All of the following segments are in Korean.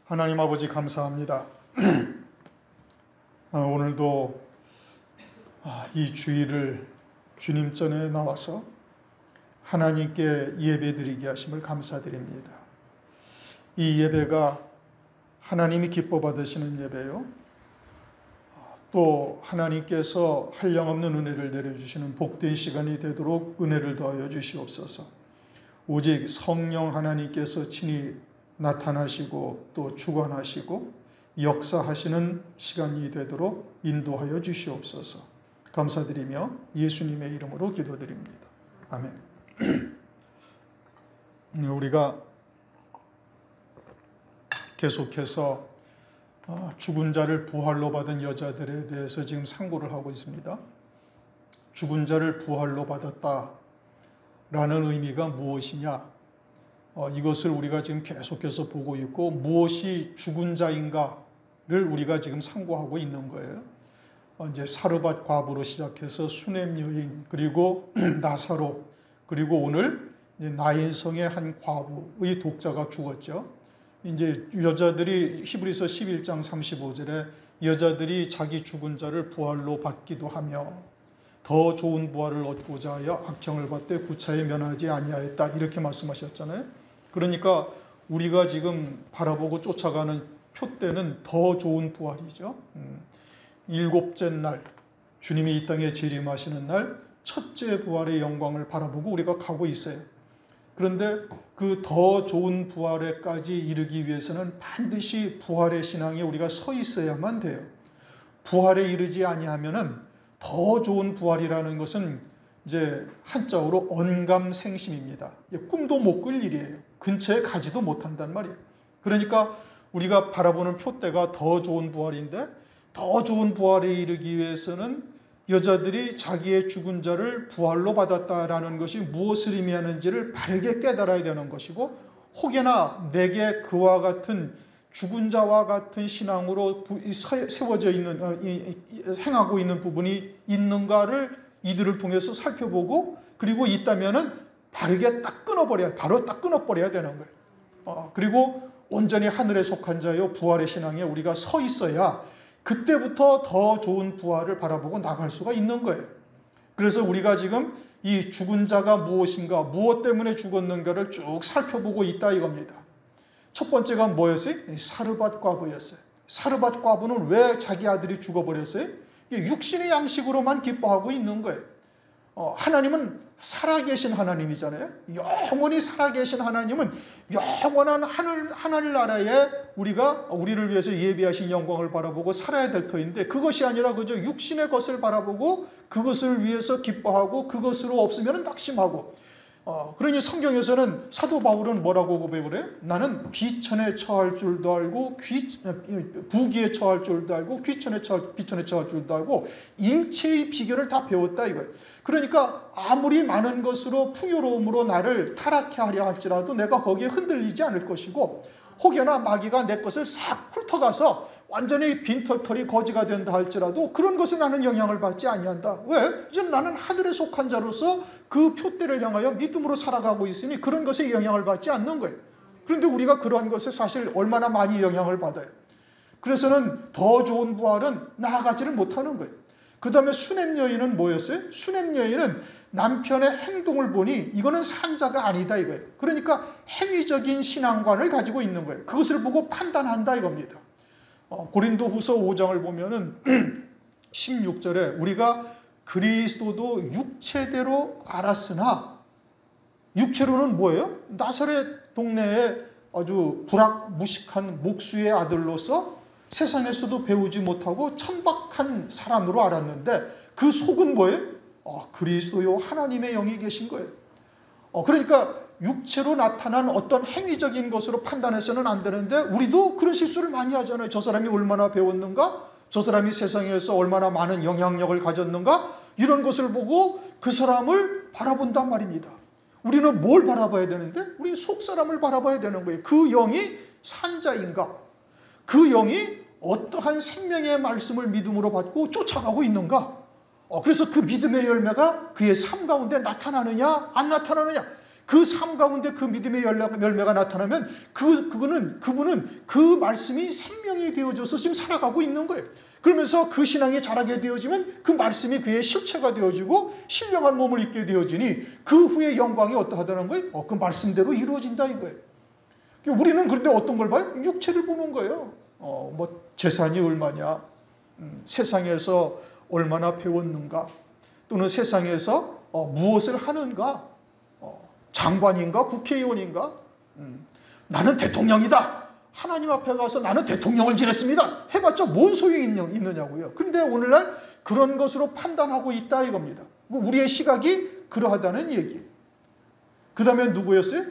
하나님 아버지 감사합니다. 오늘도 이 주일을 주님 전에 나와서 하나님께 예배드리게 하심을 감사드립니다. 이 예배가 하나님이 기뻐 받으시는 예배요, 또 하나님께서 한량없는 은혜를 내려주시는 복된 시간이 되도록 은혜를 더하여 주시옵소서. 오직 성령 하나님께서 친히 나타나시고 또 주관하시고 역사하시는 시간이 되도록 인도하여 주시옵소서. 감사드리며 예수님의 이름으로 기도드립니다. 아멘. 우리가 계속해서 죽은 자를 부활로 받은 여자들에 대해서 지금 상고를 하고 있습니다. 죽은 자를 부활로 받았다라는 의미가 무엇이냐? 이것을 우리가 지금 계속해서 보고 있고, 무엇이 죽은 자인가를 우리가 지금 상고하고 있는 거예요. 이제 사르밧 과부로 시작해서 수넴 여인, 그리고 나사로, 그리고 오늘 이제 나인성의 한 과부의 독자가 죽었죠. 이제 여자들이 히브리서 11장 35절에 여자들이 자기 죽은 자를 부활로 받기도 하며 더 좋은 부활을 얻고자 하여 악형을 받되 구차에 면하지 아니하였다, 이렇게 말씀하셨잖아요. 그러니까 우리가 지금 바라보고 쫓아가는 표대는 더 좋은 부활이죠. 일곱째 날, 주님이 이 땅에 재림하시는 날 첫째 부활의 영광을 바라보고 우리가 가고 있어요. 그런데 그 더 좋은 부활에까지 이르기 위해서는 반드시 부활의 신앙에 우리가 서 있어야만 돼요. 부활에 이르지 아니하면은, 더 좋은 부활이라는 것은 이제 한자어로 언감생심입니다. 꿈도 못 꿀 일이에요. 근처에 가지도 못한단 말이에요. 그러니까 우리가 바라보는 표대가 더 좋은 부활인데, 더 좋은 부활에 이르기 위해서는 여자들이 자기의 죽은 자를 부활로 받았다라는 것이 무엇을 의미하는지를 바르게 깨달아야 되는 것이고, 혹여나 내게 그와 같은 죽은 자와 같은 신앙으로 세워져 있는, 행하고 있는 부분이 있는가를 이들을 통해서 살펴보고, 그리고 있다면은 바르게 바로 딱 끊어버려야 되는 거예요. 그리고 온전히 하늘에 속한 자여 부활의 신앙에 우리가 서 있어야 그때부터 더 좋은 부활을 바라보고 나갈 수가 있는 거예요. 그래서 우리가 지금 이 죽은 자가 무엇인가, 무엇 때문에 죽었는가를 쭉 살펴보고 있다 이겁니다. 첫 번째가 뭐였어요? 사르밧 과부였어요. 사르밧 과부는 왜 자기 아들이 죽어버렸어요? 육신의 양식으로만 기뻐하고 있는 거예요. 하나님은 살아계신 하나님이잖아요. 영원히 살아계신 하나님은 영원한 하늘나라에 우리를 위해서 예비하신 영광을 바라보고 살아야 될 터인데, 그것이 아니라 그저 육신의 것을 바라보고 그것을 위해서 기뻐하고 그것으로 없으면 낙심하고. 그러니 성경에서는 사도 바울은 뭐라고 고백을 해요? 나는 비천에 처할 줄도 알고 부귀에 처할 줄도 알고 비천에 처할 줄도 알고 일체의 비결을 다 배웠다 이거예요. 그러니까 아무리 많은 것으로 풍요로움으로 나를 타락해 하려 할지라도 내가 거기에 흔들리지 않을 것이고, 혹여나 마귀가 내 것을 싹 훑어가서 완전히 빈털털이 거지가 된다 할지라도 그런 것은 나는 영향을 받지 아니한다. 왜? 이제 나는 하늘에 속한 자로서 그 표대를 향하여 믿음으로 살아가고 있으니 그런 것에 영향을 받지 않는 거예요. 그런데 우리가 그러한 것에 사실 얼마나 많이 영향을 받아요. 그래서는 더 좋은 부활은 나아가지를 못하는 거예요. 그 다음에 수넴 여인은 뭐였어요? 수넴 여인은 남편의 행동을 보니 이거는 산자가 아니다 이거예요. 그러니까 행위적인 신앙관을 가지고 있는 거예요. 그것을 보고 판단한다 이겁니다. 고린도후서 5장을 보면은 16절에 우리가 그리스도도 육체대로 알았으나, 육체로는 뭐예요? 나사렛 동네에 아주 불악무식한 목수의 아들로서 세상에서도 배우지 못하고 천박한 사람으로 알았는데, 그 속은 뭐예요? 그리스도요 하나님의 영이 계신 거예요. 그러니까 육체로 나타난 어떤 행위적인 것으로 판단해서는 안 되는데, 우리도 그런 실수를 많이 하잖아요. 저 사람이 얼마나 배웠는가? 저 사람이 세상에서 얼마나 많은 영향력을 가졌는가? 이런 것을 보고 그 사람을 바라본단 말입니다. 우리는 뭘 바라봐야 되는데? 우리는 속 사람을 바라봐야 되는 거예요. 그 영이 산자인가? 그 영이 어떠한 생명의 말씀을 믿음으로 받고 쫓아가고 있는가? 그래서 그 믿음의 열매가 그의 삶 가운데 나타나느냐 안 나타나느냐, 그 삶 가운데 그 믿음의 열매가 나타나면 그분은 그 말씀이 생명이 되어져서 지금 살아가고 있는 거예요. 그러면서 그 신앙이 자라게 되어지면 그 말씀이 그의 실체가 되어지고 신령한 몸을 입게 되어지니 그 후에 영광이 어떠하다는 거예요? 그 말씀대로 이루어진다 이거예요. 우리는 그런데 어떤 걸 봐요? 육체를 보는 거예요. 뭐 재산이 얼마냐, 세상에서 얼마나 배웠는가, 또는 세상에서 무엇을 하는가, 장관인가 국회의원인가, 나는 대통령이다, 하나님 앞에 가서 나는 대통령을 지냈습니다 해봤자 뭔 소용이 있느냐고요. 그런데 오늘날 그런 것으로 판단하고 있다 이겁니다. 우리의 시각이 그러하다는 얘기예요. 그 다음에 누구였어요?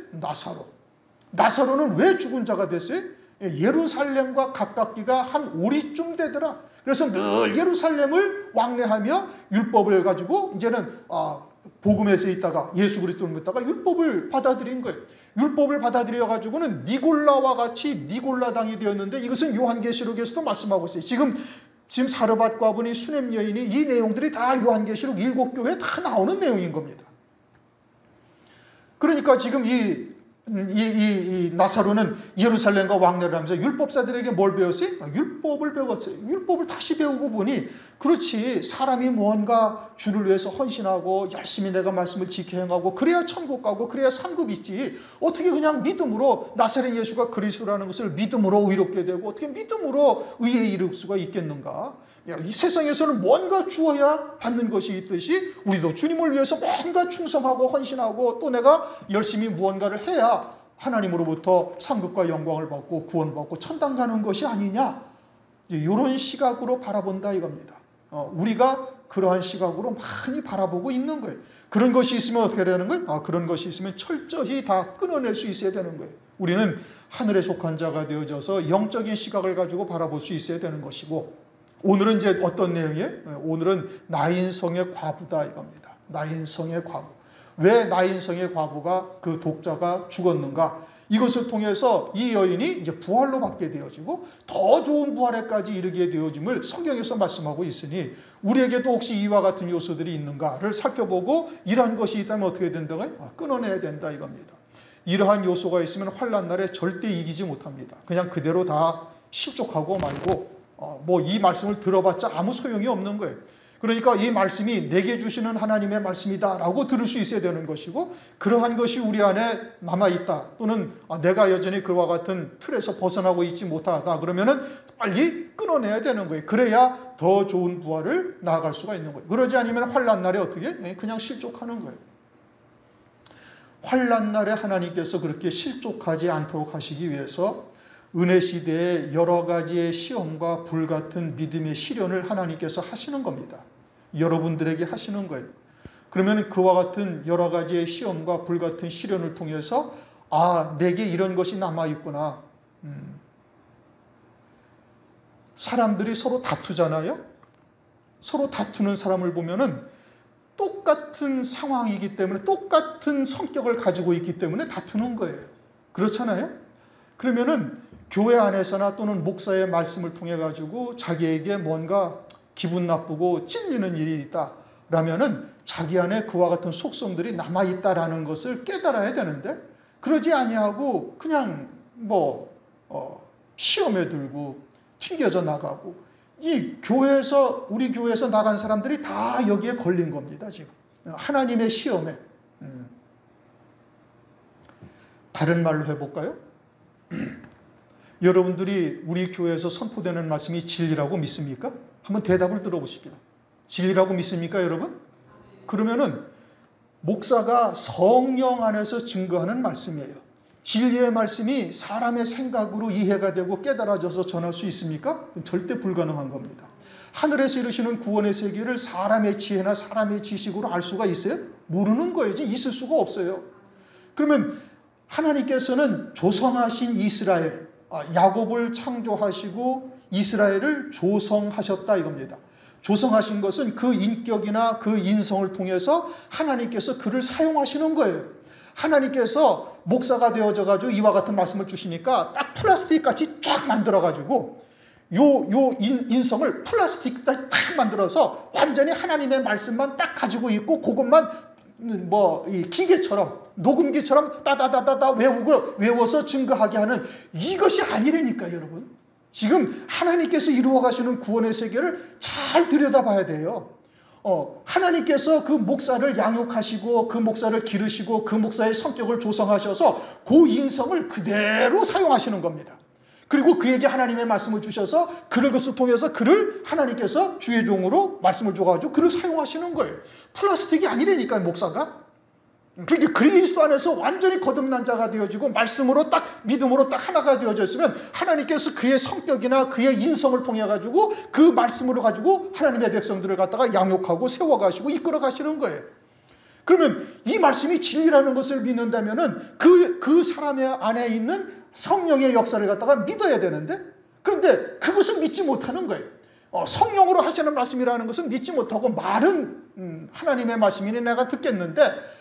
나사로는 왜 죽은 자가 됐어요? 예루살렘과 가깝기가 한 오리쯤 되더라. 그래서 늘 예루살렘을 왕래하며 율법을 가지고 이제는 복음에서 있다가 예수 그리스도를 믿다가 율법을 받아들인 거예요. 율법을 받아들여 가지고는 니골라와 같이 니골라당이 되었는데, 이것은 요한계시록에서도 말씀하고 있어요. 지금 사르밧 과부니 수넴 여인이, 이 내용들이 다 요한계시록 7교회에 다 나오는 내용인 겁니다. 그러니까 지금 이 나사로는 예루살렘과 왕래를 하면서 율법사들에게 뭘 배웠어요? 율법을 배웠어요. 율법을 다시 배우고 보니, 그렇지, 사람이 무언가 주를 위해서 헌신하고 열심히 내가 말씀을 지켜 행하고 그래야 천국 가고 그래야 상급 있지, 어떻게 그냥 믿음으로 나사렛 예수가 그리스도라는 것을 믿음으로 의롭게 되고 어떻게 믿음으로 의에 이를 수가 있겠는가? 이 세상에서는 뭔가 주어야 받는 것이 있듯이 우리도 주님을 위해서 뭔가 충성하고 헌신하고 또 내가 열심히 무언가를 해야 하나님으로부터 상급과 영광을 받고 구원받고 천당 가는 것이 아니냐, 이런 시각으로 바라본다 이겁니다. 우리가 그러한 시각으로 많이 바라보고 있는 거예요. 그런 것이 있으면 어떻게 되는 거예요? 그런 것이 있으면 철저히 다 끊어낼 수 있어야 되는 거예요. 우리는 하늘에 속한 자가 되어져서 영적인 시각을 가지고 바라볼 수 있어야 되는 것이고, 오늘은 이제 어떤 내용이에요? 오늘은 나인성의 과부다 이겁니다. 나인성의 과부. 왜 나인성의 과부가, 그 독자가 죽었는가? 이것을 통해서 이 여인이 이제 부활로 받게 되어지고 더 좋은 부활에까지 이르게 되어짐을 성경에서 말씀하고 있으니, 우리에게도 혹시 이와 같은 요소들이 있는가를 살펴보고 이러한 것이 있다면 어떻게 된다고요? 끊어내야 된다 이겁니다. 이러한 요소가 있으면 환난 날에 절대 이기지 못합니다. 그냥 그대로 다 실족하고 말고 뭐 이 말씀을 들어봤자 아무 소용이 없는 거예요. 그러니까 이 말씀이 내게 주시는 하나님의 말씀이다라고 들을 수 있어야 되는 것이고, 그러한 것이 우리 안에 남아있다, 또는 내가 여전히 그와 같은 틀에서 벗어나고 있지 못하다 그러면은 빨리 끊어내야 되는 거예요. 그래야 더 좋은 부활을 나아갈 수가 있는 거예요. 그러지 않으면 환난 날에 어떻게? 그냥 실족하는 거예요. 환난 날에 하나님께서 그렇게 실족하지 않도록 하시기 위해서 은혜 시대에 여러 가지의 시험과 불같은 믿음의 시련을 하나님께서 하시는 겁니다. 여러분들에게 하시는 거예요. 그러면 그와 같은 여러 가지의 시험과 불같은 시련을 통해서 내게 이런 것이 남아있구나. 사람들이 서로 다투잖아요. 서로 다투는 사람을 보면은 똑같은 상황이기 때문에, 똑같은 성격을 가지고 있기 때문에 다투는 거예요. 그렇잖아요. 그러면은 교회 안에서나 또는 목사의 말씀을 통해 가지고 자기에게 뭔가 기분 나쁘고 찔리는 일이 있다라면은 자기 안에 그와 같은 속성들이 남아 있다라는 것을 깨달아야 되는데, 그러지 아니하고 그냥 시험에 들고 튕겨져 나가고, 우리 교회에서 나간 사람들이 다 여기에 걸린 겁니다. 지금 하나님의 시험에. 다른 말로 해볼까요? 여러분들이 우리 교회에서 선포되는 말씀이 진리라고 믿습니까? 한번 대답을 들어보십시다. 진리라고 믿습니까, 여러분? 그러면은 목사가 성령 안에서 증거하는 말씀이에요. 진리의 말씀이 사람의 생각으로 이해가 되고 깨달아져서 전할 수 있습니까? 절대 불가능한 겁니다. 하늘에서 이루시는 구원의 세계를 사람의 지혜나 사람의 지식으로 알 수가 있어요? 모르는 거예요. 있을 수가 없어요. 그러면 하나님께서는 조성하신 이스라엘, 야곱을 창조하시고 이스라엘을 조성하셨다 이겁니다. 조성하신 것은 그 인격이나 그 인성을 통해서 하나님께서 그를 사용하시는 거예요. 하나님께서 목사가 되어져 가지고 이와 같은 말씀을 주시니까 딱 플라스틱 같이 쫙 만들어 가지고 인성을 플라스틱까지 딱 만들어서 완전히 하나님의 말씀만 딱 가지고 있고 그것만 이 기계처럼 녹음기처럼 따다다다다 외워서 증거하게 하는 이것이 아니라니까요, 여러분. 지금 하나님께서 이루어 가시는 구원의 세계를 잘 들여다봐야 돼요. 하나님께서 그 목사를 양육하시고 그 목사를 기르시고 그 목사의 성격을 조성하셔서 그 인성을 그대로 사용하시는 겁니다. 그리고 그에게 하나님의 말씀을 주셔서 그것을 통해서 그를 하나님께서 주의 종으로 말씀을 줘가지고 그를 사용하시는 거예요. 플라스틱이 아니라니까요, 목사가. 그렇게 그리스도 안에서 완전히 거듭난 자가 되어지고 말씀으로 딱 믿음으로 딱 하나가 되어져 있으면 하나님께서 그의 성격이나 그의 인성을 통해 가지고 그 말씀으로 가지고 하나님의 백성들을 갖다가 양육하고 세워가시고 이끌어가시는 거예요. 그러면 이 말씀이 진리라는 것을 믿는다면은 그 사람의 안에 있는 성령의 역사를 갖다가 믿어야 되는데, 그런데 그것을 믿지 못하는 거예요. 성령으로 하시는 말씀이라는 것은 믿지 못하고 말은 하나님의 말씀이니 내가 듣겠는데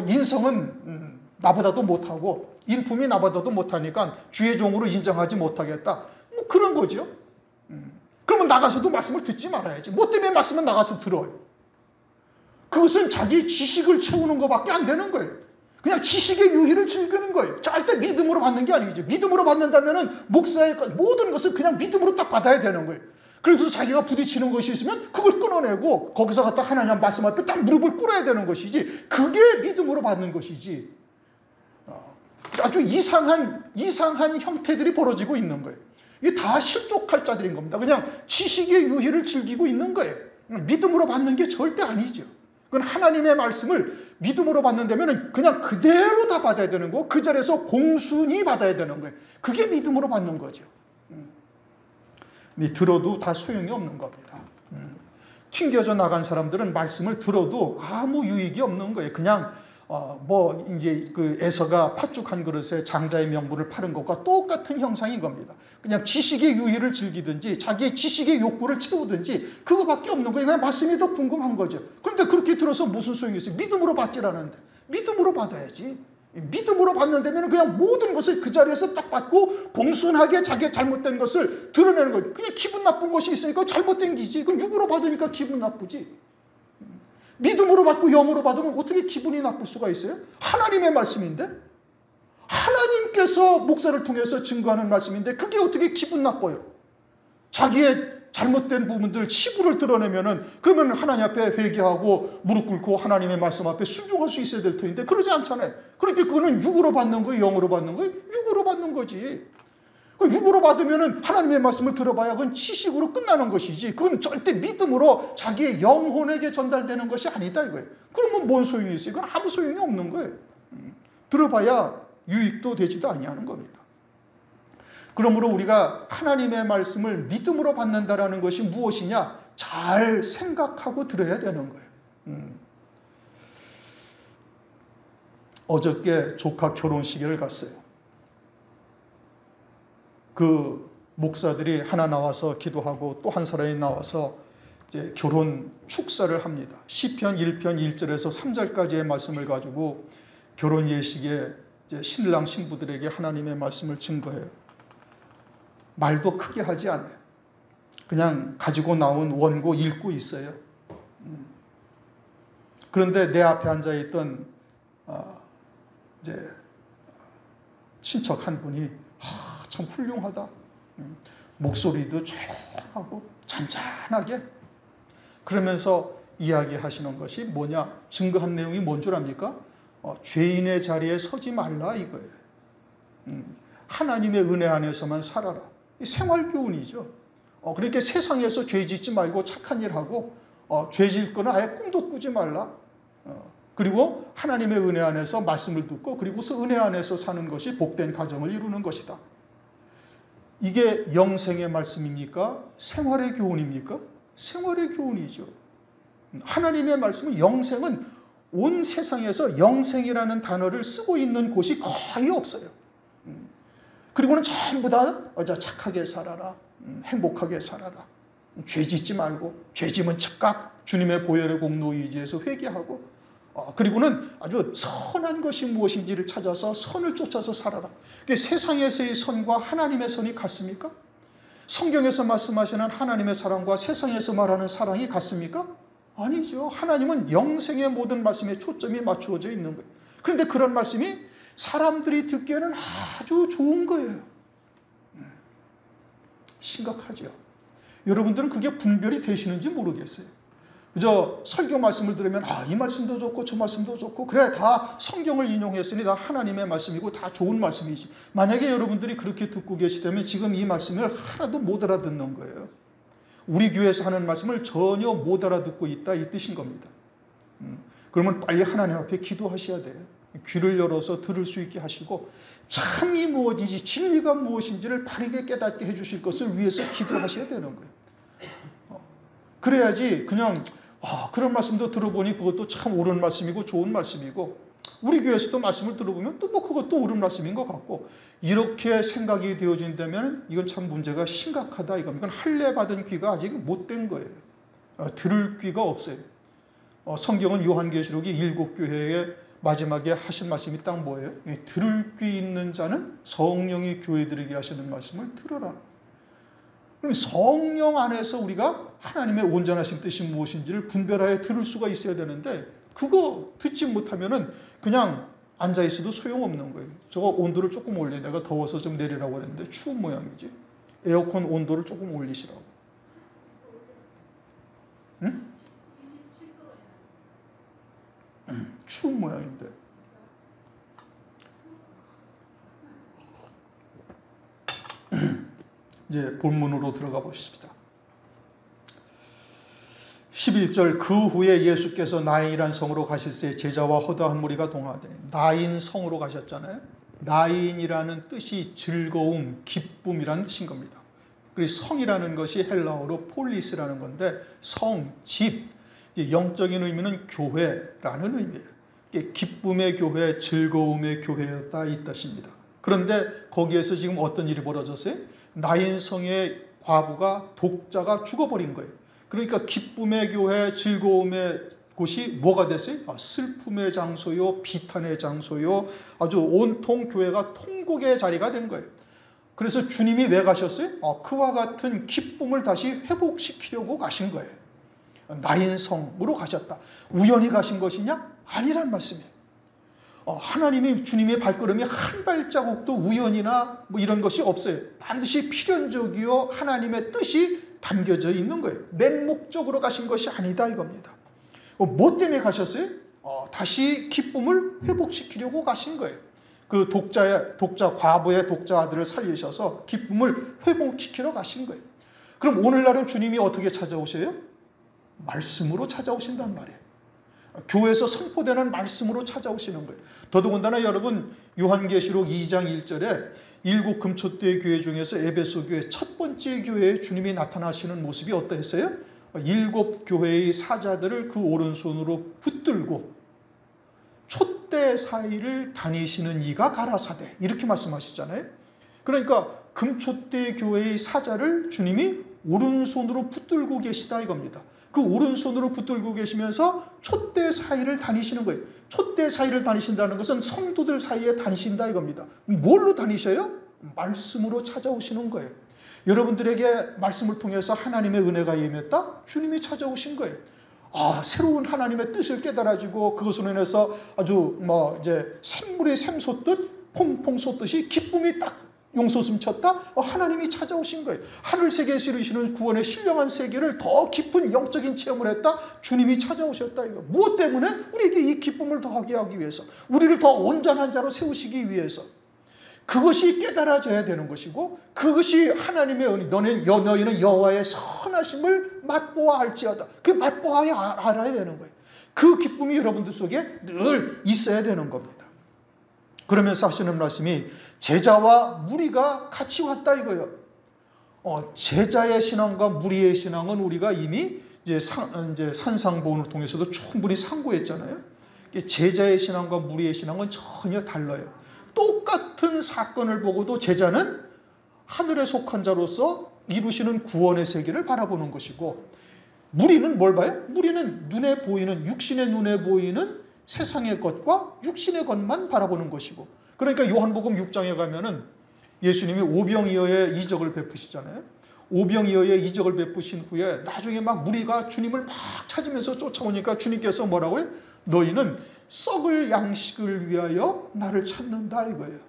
인성은 나보다도 못하고 인품이 나보다도 못하니까 주의 종으로 인정하지 못하겠다. 그런 거죠. 그러면 나가서도 말씀을 듣지 말아야지. 뭐 때문에 말씀은 나가서 들어요? 그것은 자기 지식을 채우는 것밖에 안 되는 거예요. 그냥 지식의 유희를 즐기는 거예요. 절대 믿음으로 받는 게 아니죠. 믿음으로 받는다면 목사의 모든 것을 그냥 믿음으로 딱 받아야 되는 거예요. 그래서 자기가 부딪히는 것이 있으면 그걸 끊어내고 거기서 갖다 하나님 말씀 앞에 딱 무릎을 꿇어야 되는 것이지, 그게 믿음으로 받는 것이지. 아주 이상한 형태들이 벌어지고 있는 거예요. 이게 다 실족할 자들인 겁니다. 그냥 지식의 유희를 즐기고 있는 거예요. 믿음으로 받는 게 절대 아니죠. 그건 하나님의 말씀을 믿음으로 받는다면 그냥 그대로 다 받아야 되는 거고 그 자리에서 공순히 받아야 되는 거예요. 그게 믿음으로 받는 거죠. 들어도 다 소용이 없는 겁니다. 튕겨져 나간 사람들은 말씀을 들어도 아무 유익이 없는 거예요. 그냥 이제 그 에서가 팥죽 한 그릇에 장자의 명분을 파는 것과 똑같은 형상인 겁니다. 그냥 지식의 유희를 즐기든지 자기의 지식의 욕구를 채우든지 그거밖에 없는 거예요. 그냥 말씀이 더 궁금한 거죠. 그런데 그렇게 들어서 무슨 소용이 있어요? 믿음으로 받지라는데. 믿음으로 받아야지. 믿음으로 받는다면 그냥 모든 것을 그 자리에서 딱 받고 공순하게 자기의 잘못된 것을 드러내는 거예요. 그냥 기분 나쁜 것이 있으니까 잘못된 기지. 그럼 육으로 받으니까 기분 나쁘지. 믿음으로 받고 영으로 받으면 어떻게 기분이 나쁠 수가 있어요? 하나님의 말씀인데? 하나님께서 목사를 통해서 증거하는 말씀인데 그게 어떻게 기분 나빠요? 자기의 잘못된 부분들, 치부를 드러내면은 그러면 하나님 앞에 회개하고 무릎 꿇고 하나님의 말씀 앞에 순종할 수 있어야 될 터인데 그러지 않잖아요. 그러니까 그거는 육으로 받는 거예요, 영으로 받는 거예요? 육으로 받는 거지. 육으로 받으면은 하나님의 말씀을 들어봐야 그건 지식으로 끝나는 것이지 그건 절대 믿음으로 자기의 영혼에게 전달되는 것이 아니다 이거예요. 그러면 뭔 소용이 있어요? 그건 아무 소용이 없는 거예요. 들어봐야 유익도 되지도 아니하는 겁니다. 그러므로 우리가 하나님의 말씀을 믿음으로 받는다라는 것이 무엇이냐? 잘 생각하고 들어야 되는 거예요. 어저께 조카 결혼식을 갔어요. 그 목사들이 하나 나와서 기도하고 또 한 사람이 나와서 이제 결혼 축사를 합니다. 시편 1편 1절에서 3절까지의 말씀을 가지고 결혼 예식에 이제 신랑 신부들에게 하나님의 말씀을 증거해요. 말도 크게 하지 않아요. 그냥 가지고 나온 원고 읽고 있어요. 그런데 내 앞에 앉아 있던 이제 친척 한 분이 참 훌륭하다. 목소리도 조용하고 잔잔하게 그러면서 이야기하시는 것이 뭐냐? 증거한 내용이 뭔 줄 압니까? 죄인의 자리에 서지 말라 이거예요. 하나님의 은혜 안에서만 살아라. 생활 교훈이죠. 그렇게 세상에서 죄 짓지 말고 착한 일 하고 죄 질 거는 아예 꿈도 꾸지 말라. 그리고 하나님의 은혜 안에서 말씀을 듣고 그리고서 은혜 안에서 사는 것이 복된 가정을 이루는 것이다. 이게 영생의 말씀입니까? 생활의 교훈입니까? 생활의 교훈이죠. 하나님의 말씀은 영생은 온 세상에서 영생이라는 단어를 쓰고 있는 곳이 거의 없어요. 그리고는 전부 다 착하게 살아라. 행복하게 살아라. 죄 짓지 말고 죄 지면 즉각 주님의 보혈의 공로 의지에서 회개하고 그리고는 아주 선한 것이 무엇인지를 찾아서 선을 쫓아서 살아라. 세상에서의 선과 하나님의 선이 같습니까? 성경에서 말씀하시는 하나님의 사랑과 세상에서 말하는 사랑이 같습니까? 아니죠. 하나님은 영생의 모든 말씀에 초점이 맞추어져 있는 거예요. 그런데 그런 말씀이 사람들이 듣기에는 아주 좋은 거예요. 심각하죠. 여러분들은 그게 분별이 되시는지 모르겠어요. 그저 설교 말씀을 들으면 이 말씀도 좋고 저 말씀도 좋고 그래 다 성경을 인용했으니 다 하나님의 말씀이고 다 좋은 말씀이지. 만약에 여러분들이 그렇게 듣고 계시다면 지금 이 말씀을 하나도 못 알아듣는 거예요. 우리 교회에서 하는 말씀을 전혀 못 알아듣고 있다 이 뜻인 겁니다. 그러면 빨리 하나님 앞에 기도하셔야 돼요. 귀를 열어서 들을 수 있게 하시고 참이 무엇인지 진리가 무엇인지를 바르게 깨닫게 해주실 것을 위해서 기도하셔야 되는 거예요. 그래야지 그냥 그런 말씀도 들어보니 그것도 참 옳은 말씀이고 좋은 말씀이고 우리 교회에서도 말씀을 들어보면 또 뭐 그것도 옳은 말씀인 것 같고 이렇게 생각이 되어진다면 이건 참 문제가 심각하다 이겁니다. 이건 할례 받은 귀가 아직 못된 거예요. 들을 귀가 없어요. 성경은 요한계시록이 7교회에 마지막에 하신 말씀이 딱 뭐예요? 들을 귀 있는 자는 성령이 교회들에게 하시는 말씀을 들어라. 그럼 성령 안에서 우리가 하나님의 온전하신 뜻이 무엇인지를 분별하여 들을 수가 있어야 되는데 그거 듣지 못하면은 그냥 앉아있어도 소용없는 거예요. 저거 온도를 조금 올려. 내가 더워서 좀 내리라고 그랬는데 추운 모양이지. 에어컨 온도를 조금 올리시라고. 응? 추운 모양인데. 이제 본문으로 들어가 보십시다. 11절 그 후에 예수께서 나인이란 성으로 가실새 제자와 허다한 무리가 동하더니 나인 성으로 가셨잖아요. 나인이라는 뜻이 즐거움, 기쁨이라는 뜻인 겁니다. 그리고 성이라는 것이 헬라어로 폴리스라는 건데 성, 집, 영적인 의미는 교회라는 의미예요. 기쁨의 교회, 즐거움의 교회였다 이 뜻입니다. 그런데 거기에서 지금 어떤 일이 벌어졌어요? 나인성의 과부가 독자가 죽어버린 거예요. 그러니까 기쁨의 교회, 즐거움의 곳이 뭐가 됐어요? 슬픔의 장소요, 비탄의 장소요, 아주 온통 교회가 통곡의 자리가 된 거예요. 그래서 주님이 왜 가셨어요? 그와 같은 기쁨을 다시 회복시키려고 가신 거예요. 나인성으로 가셨다. 우연히 가신 것이냐? 아니란 말씀이에요. 하나님이 주님의 발걸음이 한 발자국도 우연이나 뭐 이런 것이 없어요. 반드시 필연적이요 하나님의 뜻이 담겨져 있는 거예요. 맹목적으로 가신 것이 아니다 이겁니다. 뭐 때문에 가셨어요? 다시 기쁨을 회복시키려고 가신 거예요. 그 독자 과부의 독자 아들을 살리셔서 기쁨을 회복시키러 가신 거예요. 그럼 오늘날은 주님이 어떻게 찾아오세요? 말씀으로 찾아오신단 말이에요. 교회에서 선포되는 말씀으로 찾아오시는 거예요. 더더군다나 여러분 요한계시록 2장 1절에 7 금초대 교회 중에서 에베소 교회 첫 번째 교회에 주님이 나타나시는 모습이 어떠했어요? 7 교회의 사자들을 그 오른손으로 붙들고 촛대 사이를 다니시는 이가 가라사대 이렇게 말씀하시잖아요. 그러니까 금초대 교회의 사자를 주님이 오른손으로 붙들고 계시다 이겁니다. 그 오른손으로 붙들고 계시면서 촛대 사이를 다니시는 거예요. 촛대 사이를 다니신다는 것은 성도들 사이에 다니신다 이겁니다. 뭘로 다니셔요? 말씀으로 찾아오시는 거예요. 여러분들에게 말씀을 통해서 하나님의 은혜가 임했다? 주님이 찾아오신 거예요. 새로운 하나님의 뜻을 깨달아지고 그것으로 인해서 아주 이제 샘물이 샘솟듯 퐁퐁 솟듯이 기쁨이 딱 용솟음 쳤다? 하나님이 찾아오신 거예요. 하늘 세계에서 이루시는 구원의 신령한 세계를 더 깊은 영적인 체험을 했다? 주님이 찾아오셨다. 이거. 무엇 때문에? 우리에게 이 기쁨을 더하게 하기 위해서. 우리를 더 온전한 자로 세우시기 위해서. 그것이 깨달아져야 되는 것이고 그것이 하나님의 은혜. 너희는 여호와의 선하심을 맛보아 알지어다. 그 맛보아야 알아야 되는 거예요. 그 기쁨이 여러분들 속에 늘 있어야 되는 겁니다. 그러면서 하시는 말씀이 제자와 무리가 같이 왔다 이거예요. 제자의 신앙과 무리의 신앙은 우리가 이미 이제 산상보훈을 통해서도 충분히 상고했잖아요. 제자의 신앙과 무리의 신앙은 전혀 달라요. 똑같은 사건을 보고도 제자는 하늘에 속한 자로서 이루시는 구원의 세계를 바라보는 것이고 무리는 뭘 봐요? 무리는 눈에 보이는 육신의 눈에 보이는 세상의 것과 육신의 것만 바라보는 것이고 그러니까 요한복음 6장에 가면은 예수님이 오병이어의 이적을 베푸시잖아요. 오병이어의 이적을 베푸신 후에 나중에 막 무리가 주님을 막 찾으면서 쫓아오니까 주님께서 뭐라고 해요? 너희는 썩을 양식을 위하여 나를 찾는다 이거예요.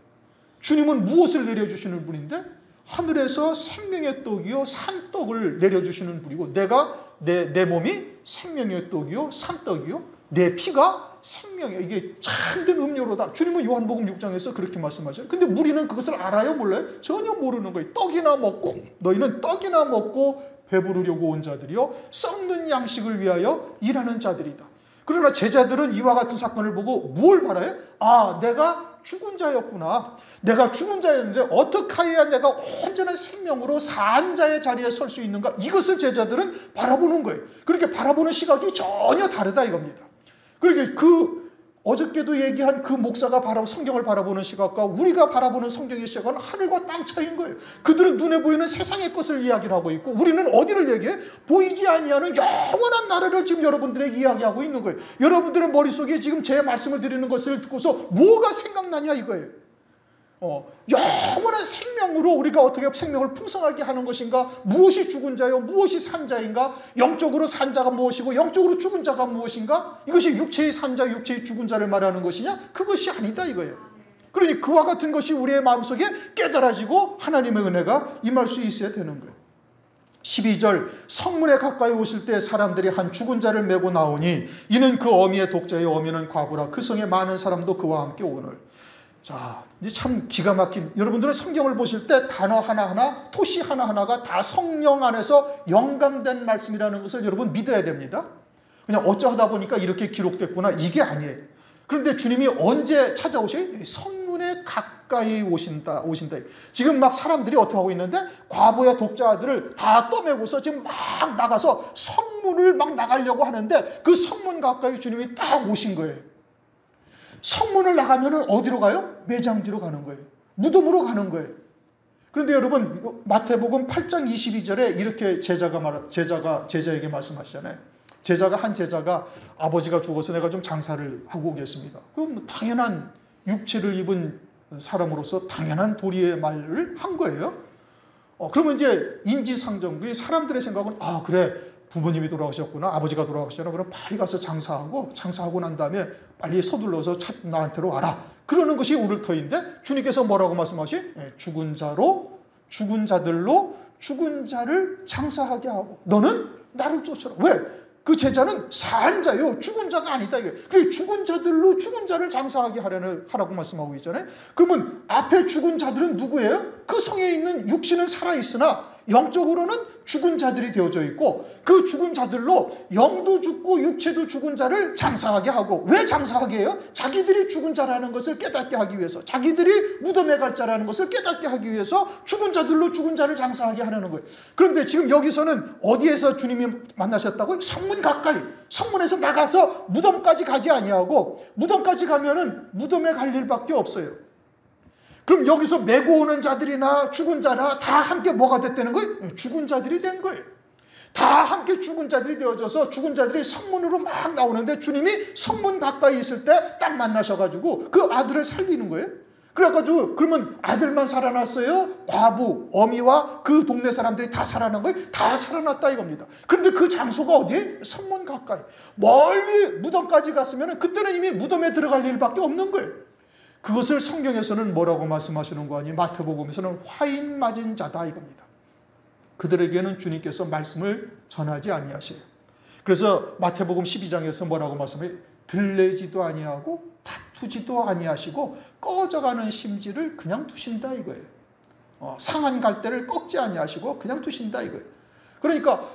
주님은 무엇을 내려주시는 분인데 하늘에서 생명의 떡이요 산떡을 내려주시는 분이고 내 몸이 생명의 떡이요 산떡이요 내 피가 생명이야. 이게 참된 음료로다. 주님은 요한복음 6장에서 그렇게 말씀하셔요. 근데 우리는 그것을 알아요? 몰라요? 전혀 모르는 거예요. 떡이나 먹고 너희는 떡이나 먹고 배부르려고 온 자들이요 썩는 양식을 위하여 일하는 자들이다. 그러나 제자들은 이와 같은 사건을 보고 뭘 바라요? 아, 내가 죽은 자였구나. 내가 죽은 자였는데 어떻게 해야 내가 온전한 생명으로 산 자의 자리에 설 수 있는가? 이것을 제자들은 바라보는 거예요. 그렇게 바라보는 시각이 전혀 다르다 이겁니다. 그러니까 어저께도 얘기한 그 목사가 성경을 바라보는 시각과 우리가 바라보는 성경의 시각은 하늘과 땅 차이인 거예요. 그들은 눈에 보이는 세상의 것을 이야기를 하고 있고 우리는 어디를 얘기해? 보이지 아니하는 영원한 나라를 지금 여러분들에게 이야기하고 있는 거예요. 여러분들의 머릿속에 지금 제 말씀을 드리는 것을 듣고서 뭐가 생각나냐 이거예요. 영원한 생명으로 우리가 어떻게 생명을 풍성하게 하는 것인가? 무엇이 죽은 자요? 무엇이 산 자인가? 영적으로 산 자가 무엇이고 영적으로 죽은 자가 무엇인가? 이것이 육체의 산 자, 육체의 죽은 자를 말하는 것이냐? 그것이 아니다 이거예요. 그러니 그와 같은 것이 우리의 마음속에 깨달아지고 하나님의 은혜가 임할 수 있어야 되는 거예요. 12절 성문에 가까이 오실 때 사람들이 한 죽은 자를 메고 나오니 이는 그 어미의 독자요 어미는 과부라 그 성에 많은 사람도 그와 함께 오늘. 자, 이제 참 기가 막힌, 여러분들은 성경을 보실 때 단어 하나하나, 토시 하나하나가 다 성령 안에서 영감된 말씀이라는 것을 여러분 믿어야 됩니다. 그냥 어쩌다 보니까 이렇게 기록됐구나, 이게 아니에요. 그런데 주님이 언제 찾아오셔요? 성문에 가까이 오신다. 지금 막 사람들이 어떻게 하고 있는데 과부의 독자들을 다 떠매고서 지금 막 나가서 성문을 막 나가려고 하는데 그 성문 가까이 주님이 딱 오신 거예요. 성문을 나가면 어디로 가요? 매장지로 가는 거예요. 무덤으로 가는 거예요. 그런데 여러분 마태복음 8장 22절에 이렇게 제자에게 말씀하시잖아요. 한 제자가 아버지가 죽어서 내가 좀 장사를 하고 오겠습니다. 그럼 당연한 육체를 입은 사람으로서 당연한 도리의 말을 한 거예요. 그러면 이제 인지상정, 사람들의 생각은 아 그래 부모님이 돌아가셨구나, 아버지가 돌아가셨구나, 그럼 빨리 가서 장사하고 난 다음에 빨리 서둘러서 나한테로 와라. 그러는 것이 옳을 터인데 주님께서 뭐라고 말씀하시? 죽은 자들로 죽은 자를 장사하게 하고 너는 나를 쫓아라. 왜? 그 제자는 산 자요, 죽은 자가 아니다. 그래 죽은 자들로 죽은 자를 장사하게 하라고 말씀하고 있잖아요. 그러면 앞에 죽은 자들은 누구예요? 그 성에 있는 육신은 살아있으나 영적으로는 죽은 자들이 되어져 있고 그 죽은 자들로 영도 죽고 육체도 죽은 자를 장사하게 하고, 왜 장사하게 해요? 자기들이 죽은 자라는 것을 깨닫게 하기 위해서, 자기들이 무덤에 갈 자라는 것을 깨닫게 하기 위해서 죽은 자들로 죽은 자를 장사하게 하는 거예요. 그런데 지금 여기서는 어디에서 주님이 만나셨다고요? 성문 가까이, 성문에서 나가서 무덤까지 가지 아니하고 무덤까지 가면은 무덤에 갈 일밖에 없어요. 그럼 여기서 메고 오는 자들이나 죽은 자나 다 함께 뭐가 됐다는 거예요? 죽은 자들이 된 거예요. 다 함께 죽은 자들이 되어져서 죽은 자들이 성문으로 막 나오는데 주님이 성문 가까이 있을 때 딱 만나셔가지고 그 아들을 살리는 거예요. 그래가지고 그러면 아들만 살아났어요? 과부, 어미와 그 동네 사람들이 다 살아난 거예요? 다 살아났다 이겁니다. 그런데 그 장소가 어디에? 성문 가까이. 멀리 무덤까지 갔으면 그때는 이미 무덤에 들어갈 일밖에 없는 거예요. 그것을 성경에서는 뭐라고 말씀하시는 거 아니에요? 마태복음에서는 화인 맞은 자다 이겁니다. 그들에게는 주님께서 말씀을 전하지 아니하셔요. 그래서 마태복음 12장에서 뭐라고 말씀해요? 들레지도 아니하고 다투지도 아니하시고 꺼져가는 심지를 그냥 두신다 이거예요. 상한 갈대를 꺾지 아니하시고 그냥 두신다 이거예요. 그러니까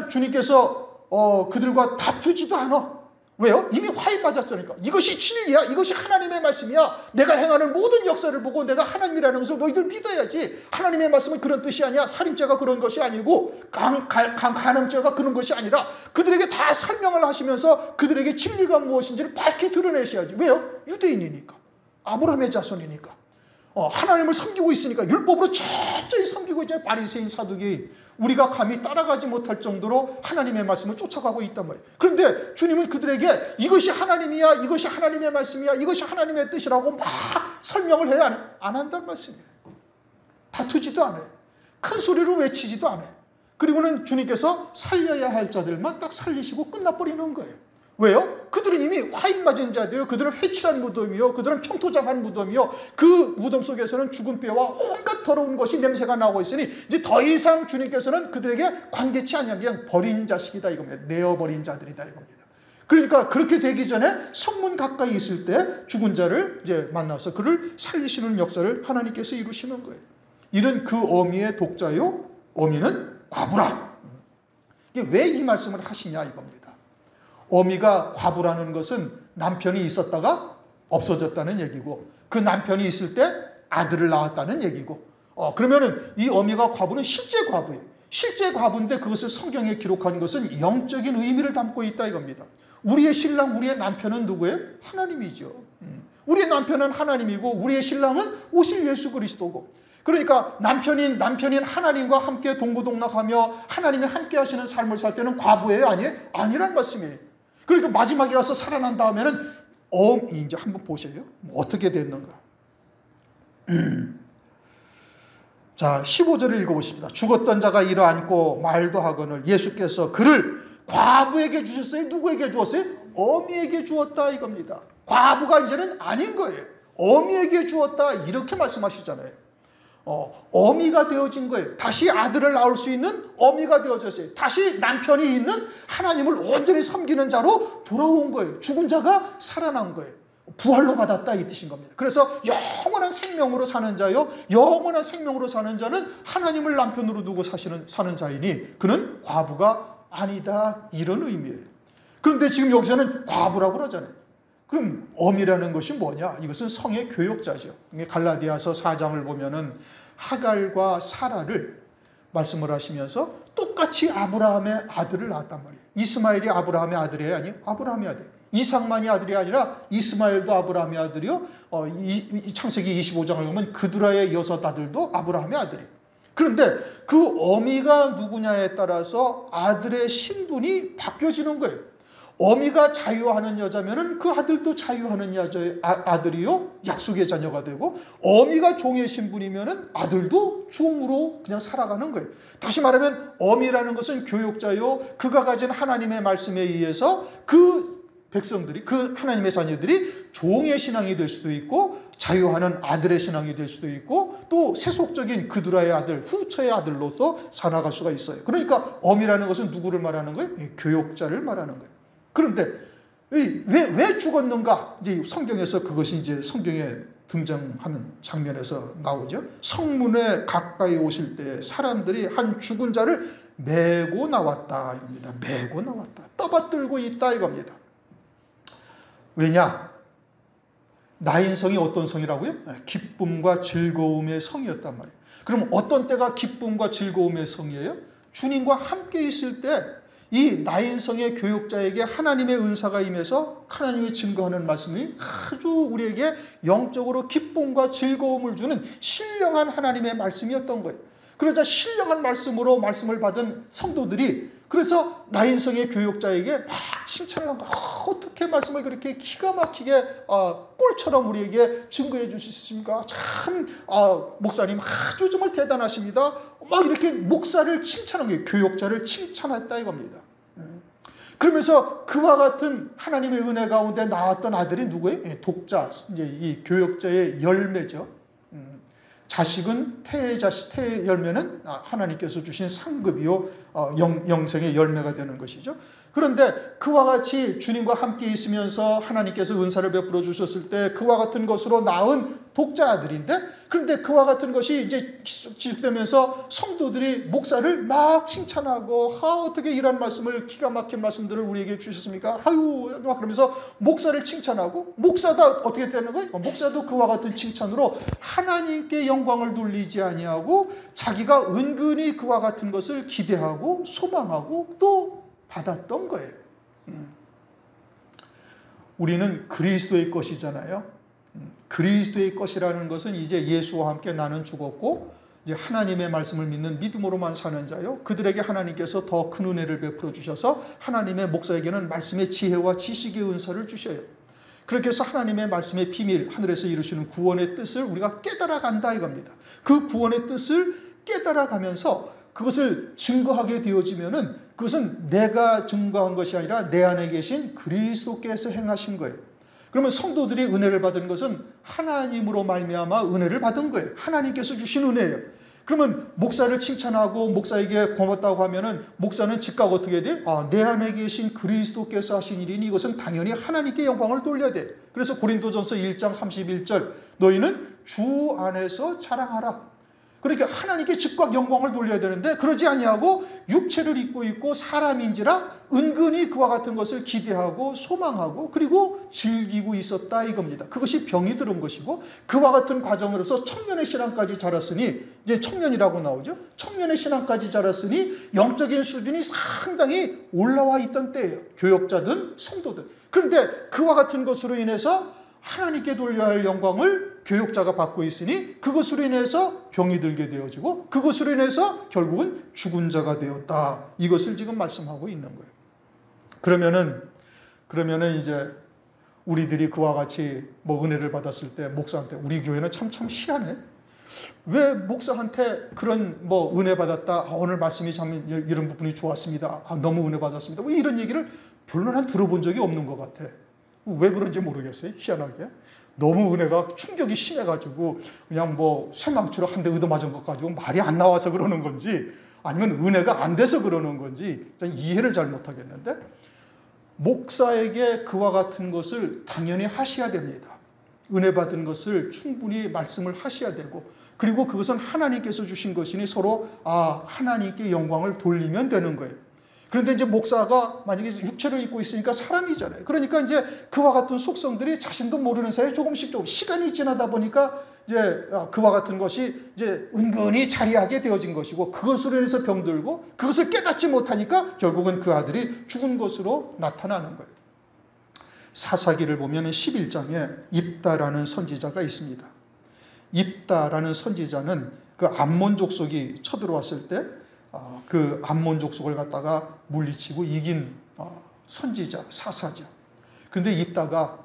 주님께서 그들과 다투지도 않아. 왜요? 이미 화인 맞았으니까. 이것이 진리야. 이것이 하나님의 말씀이야. 내가 행하는 모든 역사를 보고 내가 하나님이라는 것을 너희들 믿어야지. 하나님의 말씀은 그런 뜻이 아니야. 살인죄가 그런 것이 아니고 간음죄가 그런 것이 아니라 그들에게 다 설명을 하시면서 그들에게 진리가 무엇인지를 밝히 드러내셔야지. 왜요? 유대인이니까. 아브라함의 자손이니까. 하나님을 섬기고 있으니까. 율법으로 철저히 섬기고 있잖아요. 바리새인, 사두개인. 우리가 감히 따라가지 못할 정도로 하나님의 말씀을 쫓아가고 있단 말이에요. 그런데 주님은 그들에게 이것이 하나님이야, 이것이 하나님의 말씀이야, 이것이 하나님의 뜻이라고 막 설명을 해야 안 한다는 말씀이에요. 다투지도 않아요. 큰 소리로 외치지도 않아요. 그리고는 주님께서 살려야 할 자들만 딱 살리시고 끝나버리는 거예요. 왜요? 그들은 이미 화인 맞은 자들이요, 그들은 회칠한 무덤이요, 그들은 평토장한 무덤이요, 그 무덤 속에서는 죽은 뼈와 온갖 더러운 것이 냄새가 나고 있으니 이제 더 이상 주님께서는 그들에게 관계치 않냐, 그냥 버린 자식이다 이겁니다. 내어버린 자들이다 이겁니다. 그러니까 그렇게 되기 전에 성문 가까이 있을 때 죽은 자를 이제 만나서 그를 살리시는 역사를 하나님께서 이루시는 거예요. 이런 그 어미의 독자요, 어미는 과부라. 이게 왜 이 말씀을 하시냐 이겁니다. 어미가 과부라는 것은 남편이 있었다가 없어졌다는 얘기고, 그 남편이 있을 때 아들을 낳았다는 얘기고, 그러면은 이 어미가 과부는 실제 과부예요. 실제 과부인데 그것을 성경에 기록한 것은 영적인 의미를 담고 있다 이겁니다. 우리의 신랑, 우리의 남편은 누구예요? 하나님이죠. 우리의 남편은 하나님이고 우리의 신랑은 오실 예수 그리스도고, 그러니까 남편인 하나님과 함께 동고동락하며 하나님이 함께 하시는 삶을 살 때는 과부예요? 아니에요? 아니란 말씀이에요. 그러니까 마지막에 가서 살아난 다음에는 이제 한번 보세요. 어떻게 됐는가. 자, 15절을 읽어보십니다. 죽었던 자가 일어앉고 말도 하거늘 예수께서 그를 과부에게 주셨어요? 누구에게 주었어요? 어미에게 주었다 이겁니다. 과부가 이제는 아닌 거예요. 어미에게 주었다 이렇게 말씀하시잖아요. 어미가 되어진 거예요. 다시 아들을 낳을 수 있는 어미가 되어졌어요. 다시 남편이 있는 하나님을 온전히 섬기는 자로 돌아온 거예요. 죽은 자가 살아난 거예요. 부활로 받았다 이 뜻인 겁니다. 그래서 영원한 생명으로 사는 자요, 영원한 생명으로 사는 자는 하나님을 남편으로 두고 사는 자이니 그는 과부가 아니다 이런 의미예요. 그런데 지금 여기서는 과부라고 그러잖아요. 그럼 어미라는 것이 뭐냐? 이것은 성의 교역자죠. 갈라디아서 4장을 보면은 하갈과 사라를 말씀을 하시면서 똑같이 아브라함의 아들을 낳았단 말이에요. 이스마엘이 아브라함의 아들이에요? 아니, 아브라함의 아들. 이삭만이 아들이 아니라 이스마엘도 아브라함의 아들이요. 이 창세기 25장을 보면 그두라의 6 아들도 아브라함의 아들이에요. 그런데 그 어미가 누구냐에 따라서 아들의 신분이 바뀌어지는 거예요. 어미가 자유하는 여자면은 그 아들도 자유하는 아들이요, 약속의 자녀가 되고, 어미가 종의 신분이면은 아들도 종으로 그냥 살아가는 거예요. 다시 말하면 어미라는 것은 교육자요, 그가 가진 하나님의 말씀에 의해서 그 백성들이, 그 하나님의 자녀들이 종의 신앙이 될 수도 있고 자유하는 아들의 신앙이 될 수도 있고 또 세속적인 그두라의 아들, 후처의 아들로서 살아갈 수가 있어요. 그러니까 어미라는 것은 누구를 말하는 거예요? 교육자를 말하는 거예요. 그런데 왜 죽었는가? 이제 성경에서 그것이 이제 성경에 등장하는 장면에서 나오죠. 성문에 가까이 오실 때 사람들이 한 죽은 자를 메고 나왔다 이겁니다. 메고 나왔다. 떠받들고 있다 이겁니다. 왜냐? 나인성이 어떤 성이라고요? 기쁨과 즐거움의 성이었단 말이에요. 그럼 어떤 때가 기쁨과 즐거움의 성이에요? 주님과 함께 있을 때 이 나인성의 교육자에게 하나님의 은사가 임해서 하나님이 증거하는 말씀이 아주 우리에게 영적으로 기쁨과 즐거움을 주는 신령한 하나님의 말씀이었던 거예요. 그러자 신령한 말씀으로 말씀을 받은 성도들이 그래서 나인성의 교육자에게 막 칭찬을 한 거예요. 어떻게 말씀을 그렇게 기가 막히게 꿀처럼 우리에게 증거해 주셨습니까? 참 목사님 아주 정말 대단하십니다. 막 이렇게 목사를 칭찬한 거예요. 교육자를 칭찬했다 이겁니다. 그러면서 그와 같은 하나님의 은혜 가운데 나왔던 아들이 누구예요? 독자, 이제 이 교육자의 열매죠. 자식은 태의 열매는 하나님께서 주신 상급이요, 영생의 열매가 되는 것이죠. 그런데 그와 같이 주님과 함께 있으면서 하나님께서 은사를 베풀어 주셨을 때 그와 같은 것으로 낳은 독자 아들인데, 그런데 그와 같은 것이 이제 지속되면서 성도들이 목사를 막 칭찬하고 어떻게 이런 말씀을, 기가 막힌 말씀들을 우리에게 주셨습니까? 아유, 막 그러면서 목사를 칭찬하고, 목사도 어떻게 되는 거예요? 목사도 그와 같은 칭찬으로 하나님께 영광을 돌리지 아니하고 자기가 은근히 그와 같은 것을 기대하고 소망하고 또 받았던 거예요. 우리는 그리스도의 것이잖아요. 그리스도의 것이라는 것은 이제 예수와 함께 나는 죽었고 이제 하나님의 말씀을 믿는 믿음으로만 사는 자요, 그들에게 하나님께서 더 큰 은혜를 베풀어 주셔서 하나님의 목사에게는 말씀의 지혜와 지식의 은사를 주셔요. 그렇게 해서 하나님의 말씀의 비밀, 하늘에서 이루시는 구원의 뜻을 우리가 깨달아 간다 이겁니다. 그 구원의 뜻을 깨달아가면서 그것을 증거하게 되어지면은 그것은 내가 증거한 것이 아니라 내 안에 계신 그리스도께서 행하신 거예요. 그러면 성도들이 은혜를 받은 것은 하나님으로 말미암아 은혜를 받은 거예요. 하나님께서 주신 은혜예요. 그러면 목사를 칭찬하고 목사에게 고맙다고 하면은 목사는 즉각 어떻게 돼? 내 안에 계신 그리스도께서 하신 일이니 이것은 당연히 하나님께 영광을 돌려야 돼. 그래서 고린도전서 1장 31절 너희는 주 안에서 자랑하라. 그러니까 하나님께 즉각 영광을 돌려야 되는데 그러지 아니하고 육체를 입고 있고 사람인지라 은근히 그와 같은 것을 기대하고 소망하고 그리고 즐기고 있었다 이겁니다. 그것이 병이 들은 것이고 그와 같은 과정으로서 청년의 신앙까지 자랐으니 이제 청년이라고 나오죠. 청년의 신앙까지 자랐으니 영적인 수준이 상당히 올라와 있던 때예요. 교역자든 성도든. 그런데 그와 같은 것으로 인해서 하나님께 돌려야 할 영광을 교역자가 받고 있으니 그것으로 인해서 병이 들게 되어지고 그것으로 인해서 결국은 죽은 자가 되었다. 이것을 지금 말씀하고 있는 거예요. 그러면은 이제 우리들이 그와 같이 뭐 은혜를 받았을 때 목사한테 우리 교회는 참 희한해. 왜 목사한테 그런 뭐 은혜 받았다. 오늘 말씀이 참 이런 부분이 좋았습니다. 너무 은혜 받았습니다. 왜 이런 얘기를 별로 난 들어본 적이 없는 것 같아. 왜 그런지 모르겠어요. 희한하게. 너무 은혜가 충격이 심해가지고 그냥 뭐 쇠망치로 한 대 얻어맞은 것 가지고 말이 안 나와서 그러는 건지 아니면 은혜가 안 돼서 그러는 건지 이해를 잘 못하겠는데 목사에게 그와 같은 것을 당연히 하셔야 됩니다. 은혜 받은 것을 충분히 말씀을 하셔야 되고 그리고 그것은 하나님께서 주신 것이니 서로 하나님께 영광을 돌리면 되는 거예요. 그런데 이제 목사가 만약에 육체를 입고 있으니까 사람이잖아요. 그러니까 이제 그와 같은 속성들이 자신도 모르는 사이에 조금씩 시간이 지나다 보니까 이제 그와 같은 것이 이제 은근히 자리하게 되어진 것이고 그것으로 인해서 병들고 그것을 깨닫지 못하니까 결국은 그 아들이 죽은 것으로 나타나는 거예요. 사사기를 보면 11장에 입다라는 선지자가 있습니다. 입다라는 선지자는 그 암몬 족속이 쳐들어왔을 때 그 암몬 족속을 갖다가 물리치고 이긴 선지자, 사사자. 그런데 입다가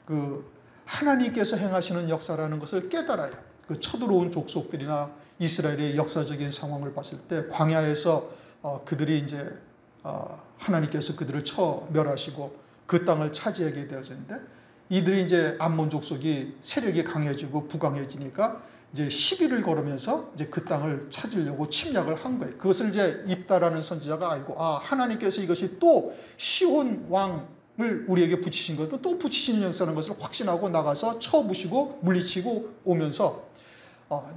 그 하나님께서 행하시는 역사라는 것을 깨달아요. 그 쳐들어온 족속들이나 이스라엘의 역사적인 상황을 봤을 때 광야에서 그들이 이제 하나님께서 그들을 쳐 멸하시고 그 땅을 차지하게 되어졌는데 이들이 이제 암몬 족속이 세력이 강해지고 부강해지니까 이제 시비를 걸으면서 이제 그 땅을 찾으려고 침략을 한 거예요. 그것을 이제 입다라는 선지자가 알고 하나님께서 이것이 또 시온 왕을 우리에게 붙이신 것도 또 붙이시는 역사라는 것을 확신하고 나가서 쳐부시고 물리치고 오면서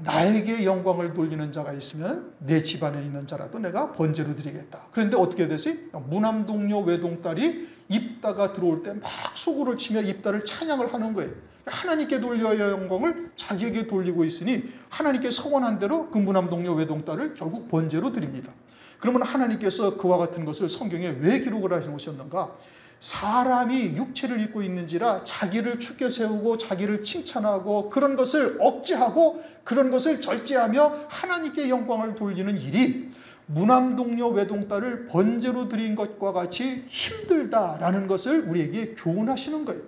나에게 영광을 돌리는 자가 있으면 내 집안에 있는 자라도 내가 번제로 드리겠다. 그런데 어떻게 됐어요? 무남동료 외동딸이 입다가 들어올 때 막 소구를 치며 입다를 찬양을 하는 거예요. 하나님께 돌려야 할 영광을 자기에게 돌리고 있으니 하나님께 서원한 대로 그 무남동료 외동딸을 결국 번제로 드립니다. 그러면 하나님께서 그와 같은 것을 성경에 왜 기록을 하셨는가? 사람이 육체를 입고 있는지라 자기를 축게 세우고 자기를 칭찬하고 그런 것을 억제하고 그런 것을 절제하며 하나님께 영광을 돌리는 일이 무남동료 외동딸을 번제로 드린 것과 같이 힘들다라는 것을 우리에게 교훈하시는 거예요.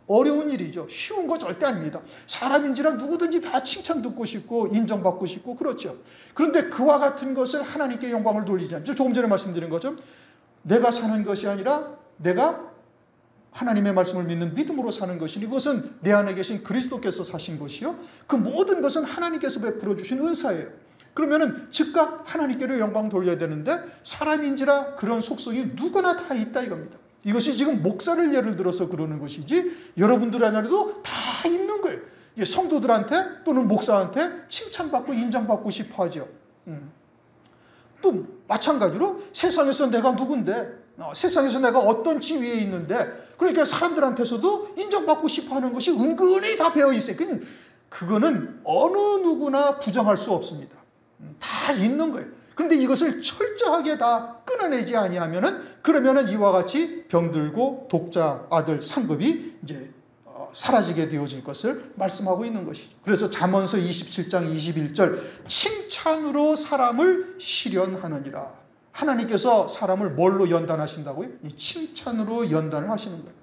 어려운 일이죠. 쉬운 거 절대 아닙니다. 사람인지라 누구든지 다 칭찬 듣고 싶고 인정받고 싶고 그렇죠. 그런데 그와 같은 것을 하나님께 영광을 돌리지 않죠. 조금 전에 말씀드린 것처럼 내가 사는 것이 아니라 내가 하나님의 말씀을 믿는 믿음으로 사는 것이니 그것은 내 안에 계신 그리스도께서 사신 것이요. 그 모든 것은 하나님께서 베풀어 주신 은사예요. 그러면은 즉각 하나님께로 영광 돌려야 되는데 사람인지라 그런 속성이 누구나 다 있다 이겁니다. 이것이 지금 목사를 예를 들어서 그러는 것이지 여러분들 안에도 다 있는 거예요. 성도들한테 또는 목사한테 칭찬받고 인정받고 싶어 하죠. 또 마찬가지로 세상에서 내가 누군데 세상에서 내가 어떤 지위에 있는데 그러니까 사람들한테서도 인정받고 싶어 하는 것이 은근히 다 배어 있어요. 그거는 어느 누구나 부정할 수 없습니다. 다 있는 거예요. 그런데 이것을 철저하게 다 끊어내지 아니하면은 그러면은 이와 같이 병들고 독자 아들 상급이 이제 사라지게 되어질 것을 말씀하고 있는 것이죠. 그래서 잠언서 27장 21절 칭찬으로 사람을 실현하느니라. 하나님께서 사람을 뭘로 연단하신다고요? 이 칭찬으로 연단을 하시는 거예요.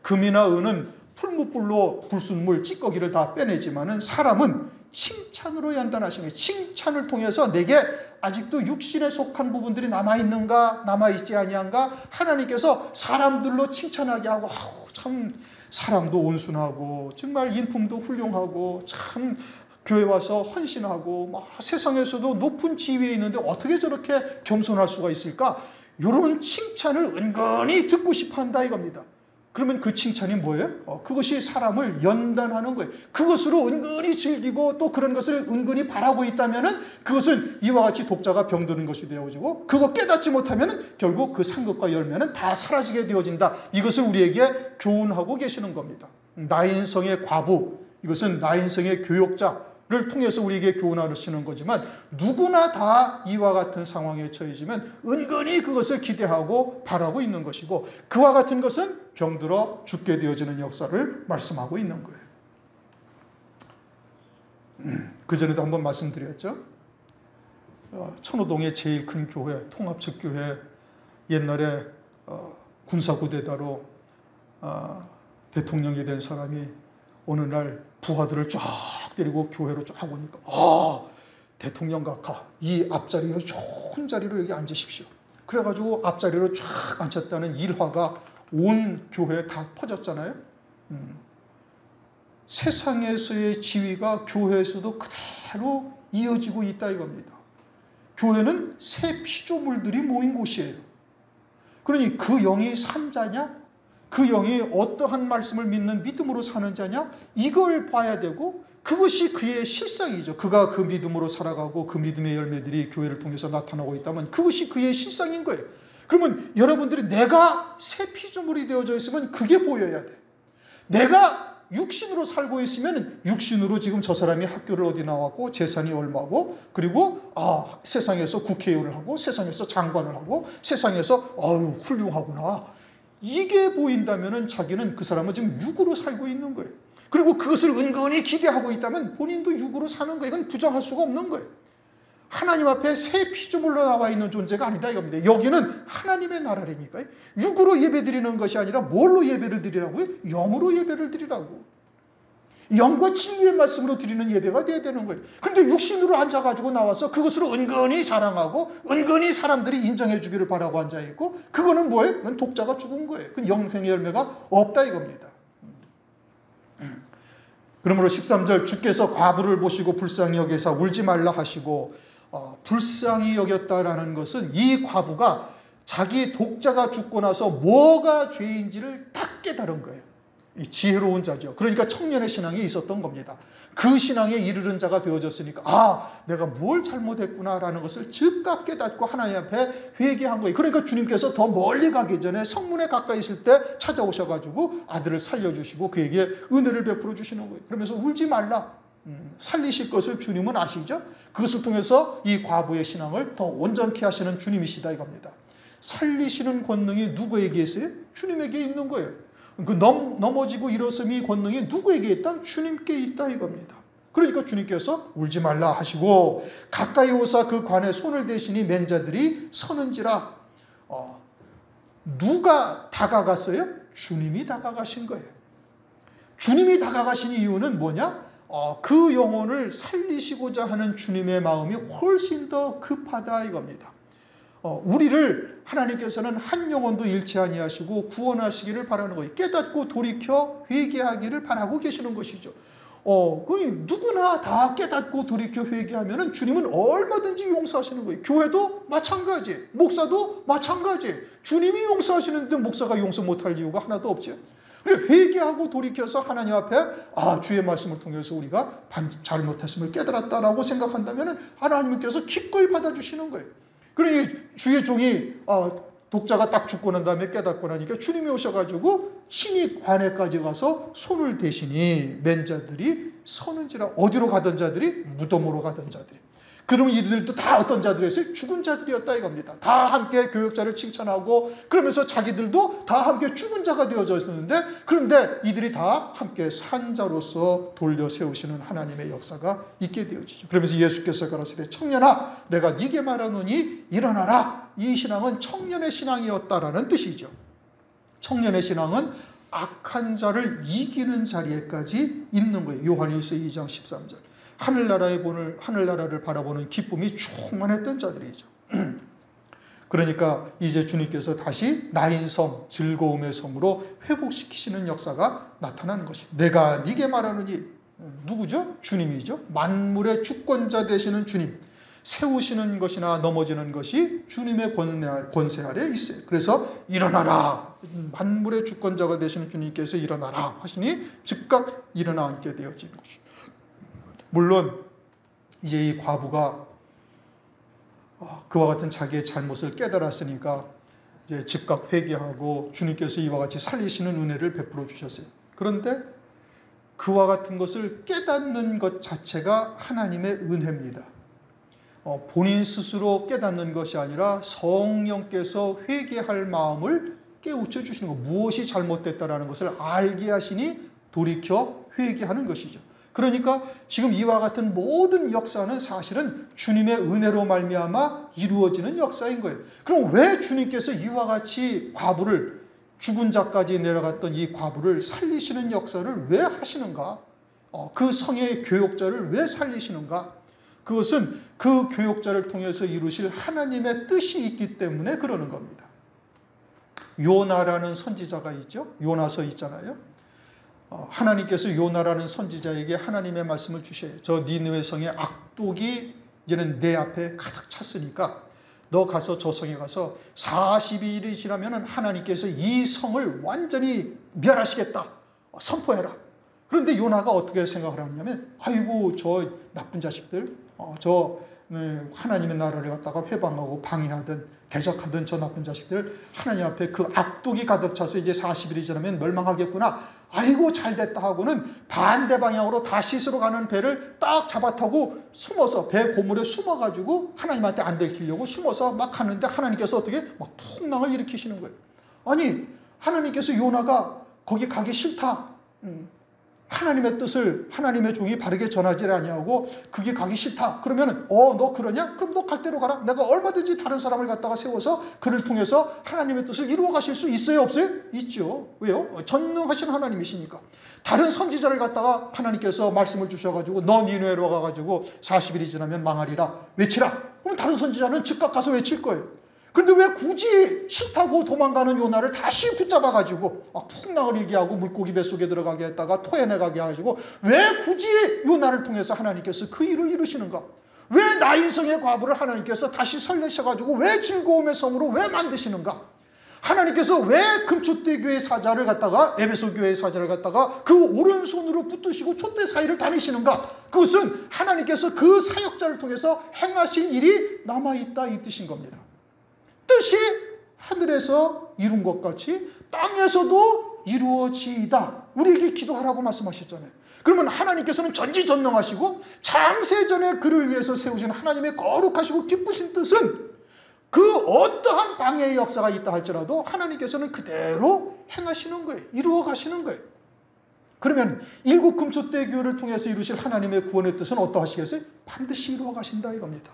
금이나 은은 풀무불로 불순물 찌꺼기를 다 빼내지만은 사람은 칭찬으로 연단하시는 거예요. 칭찬을 통해서 내게 아직도 육신에 속한 부분들이 남아있는가 남아있지 아니한가 하나님께서 사람들로 칭찬하게 하고 참 사람도 온순하고 정말 인품도 훌륭하고 참 교회 와서 헌신하고 막 세상에서도 높은 지위에 있는데 어떻게 저렇게 겸손할 수가 있을까? 이런 칭찬을 은근히 듣고 싶어 한다 이겁니다. 그러면 그 칭찬이 뭐예요? 그것이 사람을 연단하는 거예요. 그것으로 은근히 즐기고 또 그런 것을 은근히 바라고 있다면 그것은 이와 같이 독자가 병드는 것이 되어지고 그거 깨닫지 못하면 결국 그 상급과 열매는 다 사라지게 되어진다. 이것을 우리에게 교훈하고 계시는 겁니다. 나인성의 과부, 이것은 나인성의 교역자를 통해서 우리에게 교훈하시는 거지만 누구나 다 이와 같은 상황에 처해지면 은근히 그것을 기대하고 바라고 있는 것이고 그와 같은 것은 병들어 죽게 되어지는 역사를 말씀하고 있는 거예요. 그전에도 한번 말씀드렸죠. 천호동의 제일 큰 교회, 통합측교회 옛날에 군사구대다로 대통령이 된 사람이 어느 날 부하들을 쫙 데리고 교회로 쫙 오니까 대통령 각하 이 앞자리에 좋은 자리로 여기 앉으십시오. 그래가지고 앞자리로 쫙 앉혔다는 일화가 온 교회에 다 퍼졌잖아요. 세상에서의 지위가 교회에서도 그대로 이어지고 있다 이겁니다. 교회는 새 피조물들이 모인 곳이에요. 그러니 그 영이 산 자냐? 그 영이 어떠한 말씀을 믿는 믿음으로 사는 자냐? 이걸 봐야 되고 그것이 그의 실상이죠. 그가 그 믿음으로 살아가고 그 믿음의 열매들이 교회를 통해서 나타나고 있다면 그것이 그의 실상인 거예요. 그러면 여러분들이 내가 새 피조물이 되어져 있으면 그게 보여야 돼. 내가 육신으로 살고 있으면 육신으로 지금 저 사람이 학교를 어디 나왔고 재산이 얼마고 그리고 세상에서 국회의원을 하고 세상에서 장관을 하고 세상에서 훌륭하구나. 이게 보인다면 자기는 그 사람은 지금 육으로 살고 있는 거예요. 그리고 그것을 은근히 기대하고 있다면 본인도 육으로 사는 거예요. 이건 부정할 수가 없는 거예요. 하나님 앞에 새 피조물로 나와 있는 존재가 아니다 이겁니다. 여기는 하나님의 나라라니까요. 육으로 예배드리는 것이 아니라 뭘로 예배를 드리라고요? 영으로 예배를 드리라고. 영과 진리의 말씀으로 드리는 예배가 돼야 되는 거예요. 그런데 육신으로 앉아가지고 나와서 그것으로 은근히 자랑하고 은근히 사람들이 인정해 주기를 바라고 앉아있고 그거는 뭐예요? 그건 독자가 죽은 거예요. 그건 영생의 열매가 없다 이겁니다. 그러므로 13절 주께서 과부를 보시고 불쌍히 여기사 울지 말라 하시고 불쌍히 여겼다라는 것은 이 과부가 자기 독자가 죽고 나서 뭐가 죄인지를 딱 깨달은 거예요. 이 지혜로운 자죠. 그러니까 청년의 신앙이 있었던 겁니다. 그 신앙에 이르는 자가 되어졌으니까 내가 뭘 잘못했구나라는 것을 즉각 깨닫고 하나님 앞에 회개한 거예요. 그러니까 주님께서 더 멀리 가기 전에 성문에 가까이 있을 때 찾아오셔가지고 아들을 살려주시고 그에게 은혜를 베풀어 주시는 거예요. 그러면서 울지 말라. 살리실 것을 주님은 아시죠? 그것을 통해서 이 과부의 신앙을 더 온전케 하시는 주님이시다 이겁니다. 살리시는 권능이 누구에게 있어요? 주님에게 있는 거예요. 그 넘어지고 일어섬이 권능이 누구에게 있다? 주님께 있다 이겁니다. 그러니까 주님께서 울지 말라 하시고 가까이 오사 그 관에 손을 대시니 맨 자들이 서는지라. 누가 다가갔어요? 주님이 다가가신 거예요. 주님이 다가가신 이유는 뭐냐? 그 영혼을 살리시고자 하는 주님의 마음이 훨씬 더 급하다 이겁니다. 우리를 하나님께서는 한 영혼도 잃지 아니하시고 구원하시기를 바라는 거예요. 깨닫고 돌이켜 회개하기를 바라고 계시는 것이죠. 누구나 다 깨닫고 돌이켜 회개하면 주님은 얼마든지 용서하시는 거예요. 교회도 마찬가지, 목사도 마찬가지. 주님이 용서하시는데 목사가 용서 못할 이유가 하나도 없죠. 회개하고 돌이켜서 하나님 앞에 주의 말씀을 통해서 우리가 잘못했음을 깨달았다라고 생각한다면 하나님께서 기꺼이 받아주시는 거예요. 그러니 주의 종이 독자가 딱 죽고 난 다음에 깨닫고 나니까 주님이 오셔가지고 신이 관에까지 가서 손을 대시니 맨 자들이 서는지라. 어디로 가던 자들이? 무덤으로 가던 자들이. 그러면 이들도 다 어떤 자들이었어요? 죽은 자들이었다 이겁니다. 다 함께 교역자를 칭찬하고 그러면서 자기들도 다 함께 죽은 자가 되어져 있었는데 그런데 이들이 다 함께 산 자로서 돌려 세우시는 하나님의 역사가 있게 되어지죠. 그러면서 예수께서 가라사대 청년아 내가 네게 말하노니 일어나라. 이 신앙은 청년의 신앙이었다라는 뜻이죠. 청년의 신앙은 악한 자를 이기는 자리에까지 있는 거예요. 요한일서 2장 13절. 하늘나라를 바라보는 기쁨이 충만했던 자들이죠. 그러니까 이제 주님께서 다시 나인 섬, 즐거움의 섬으로 회복시키시는 역사가 나타나는 것입니다. 내가 네게 말하느니, 누구죠? 주님이죠. 만물의 주권자 되시는 주님. 세우시는 것이나 넘어지는 것이 주님의 권세 아래 있어요. 그래서 일어나라. 만물의 주권자가 되시는 주님께서 일어나라 하시니 즉각 일어나 앉게 되어지는 것입니다. 물론 이제 이 과부가 그와 같은 자기의 잘못을 깨달았으니까 이제 즉각 회개하고 주님께서 이와 같이 살리시는 은혜를 베풀어 주셨어요. 그런데 그와 같은 것을 깨닫는 것 자체가 하나님의 은혜입니다. 본인 스스로 깨닫는 것이 아니라 성령께서 회개할 마음을 깨우쳐 주시는 것, 무엇이 잘못됐다라는 것을 알게 하시니 돌이켜 회개하는 것이죠. 그러니까 지금 이와 같은 모든 역사는 사실은 주님의 은혜로 말미암아 이루어지는 역사인 거예요. 그럼 왜 주님께서 이와 같이 과부를, 죽은 자까지 내려갔던 이 과부를 살리시는 역사를 왜 하시는가? 그 성의 교역자를 왜 살리시는가? 그것은 그 교역자를 통해서 이루실 하나님의 뜻이 있기 때문에 그러는 겁니다. 요나라는 선지자가 있죠. 요나서 있잖아요. 하나님께서 요나라는 선지자에게 하나님의 말씀을 주셔요. 저 니느웨 성의 악독이 이제는 내 앞에 가득 찼으니까 너 가서 저 성에 가서 42일이 지나면 하나님께서 이 성을 완전히 멸하시겠다. 선포해라. 그런데 요나가 어떻게 생각을 하냐면, 아이고 저 나쁜 자식들, 저 하나님의 나라를 갖다가 회방하고 방해하든 대적하든 저 나쁜 자식들, 하나님 앞에 그 악독이 가득 차서 이제 40일이 지나면 멸망하겠구나. 아이고 잘됐다 하고는 반대 방향으로 다시스로 가는 배를 딱 잡아타고 숨어서 배 고물에 숨어가지고 하나님한테 안 들키려고 숨어서 막 가는데 하나님께서 어떻게 막 풍랑을 일으키시는 거예요. 아니 하나님께서 요나가 거기 가기 싫다. 하나님의 뜻을 하나님의 종이 바르게 전하지 아니하고 그게 가기 싫다. 그러면은 너 그러냐? 그럼 너 갈 대로 가라. 내가 얼마든지 다른 사람을 갖다가 세워서 그를 통해서 하나님의 뜻을 이루어 가실 수 있어요, 없어요? 있죠. 왜요? 전능하신 하나님이시니까. 다른 선지자를 갖다가 하나님께서 말씀을 주셔가지고 너 니느웨로 가가지고 40일이 지나면 망하리라 외치라. 그럼 다른 선지자는 즉각 가서 외칠 거예요. 그런데 왜 굳이 싫다고 도망가는 요나를 다시 붙잡아가지고 풍랑을 일게 하고 물고기 뱃속에 들어가게 했다가 토해내가게 해가지고 왜 굳이 요나를 통해서 하나님께서 그 일을 이루시는가? 왜 나인성의 과부를 하나님께서 다시 살리셔가지고 왜 즐거움의 성으로 왜 만드시는가? 하나님께서 왜 금촛대 교회 사자를 갖다가 에베소 교회 사자를 갖다가 그 오른손으로 붙드시고 촛대 사이를 다니시는가? 그것은 하나님께서 그 사역자를 통해서 행하신 일이 남아있다 이 뜻인 겁니다. 뜻이 하늘에서 이룬 것 같이 땅에서도 이루어지이다. 우리에게 기도하라고 말씀하셨잖아요. 그러면 하나님께서는 전지전능하시고 창세전에 그를 위해서 세우신 하나님의 거룩하시고 기쁘신 뜻은 그 어떠한 방해의 역사가 있다 할지라도 하나님께서는 그대로 행하시는 거예요. 이루어 가시는 거예요. 그러면 일곱 금촛대 교회를 통해서 이루실 하나님의 구원의 뜻은 어떠하시겠어요? 반드시 이루어 가신다 이겁니다.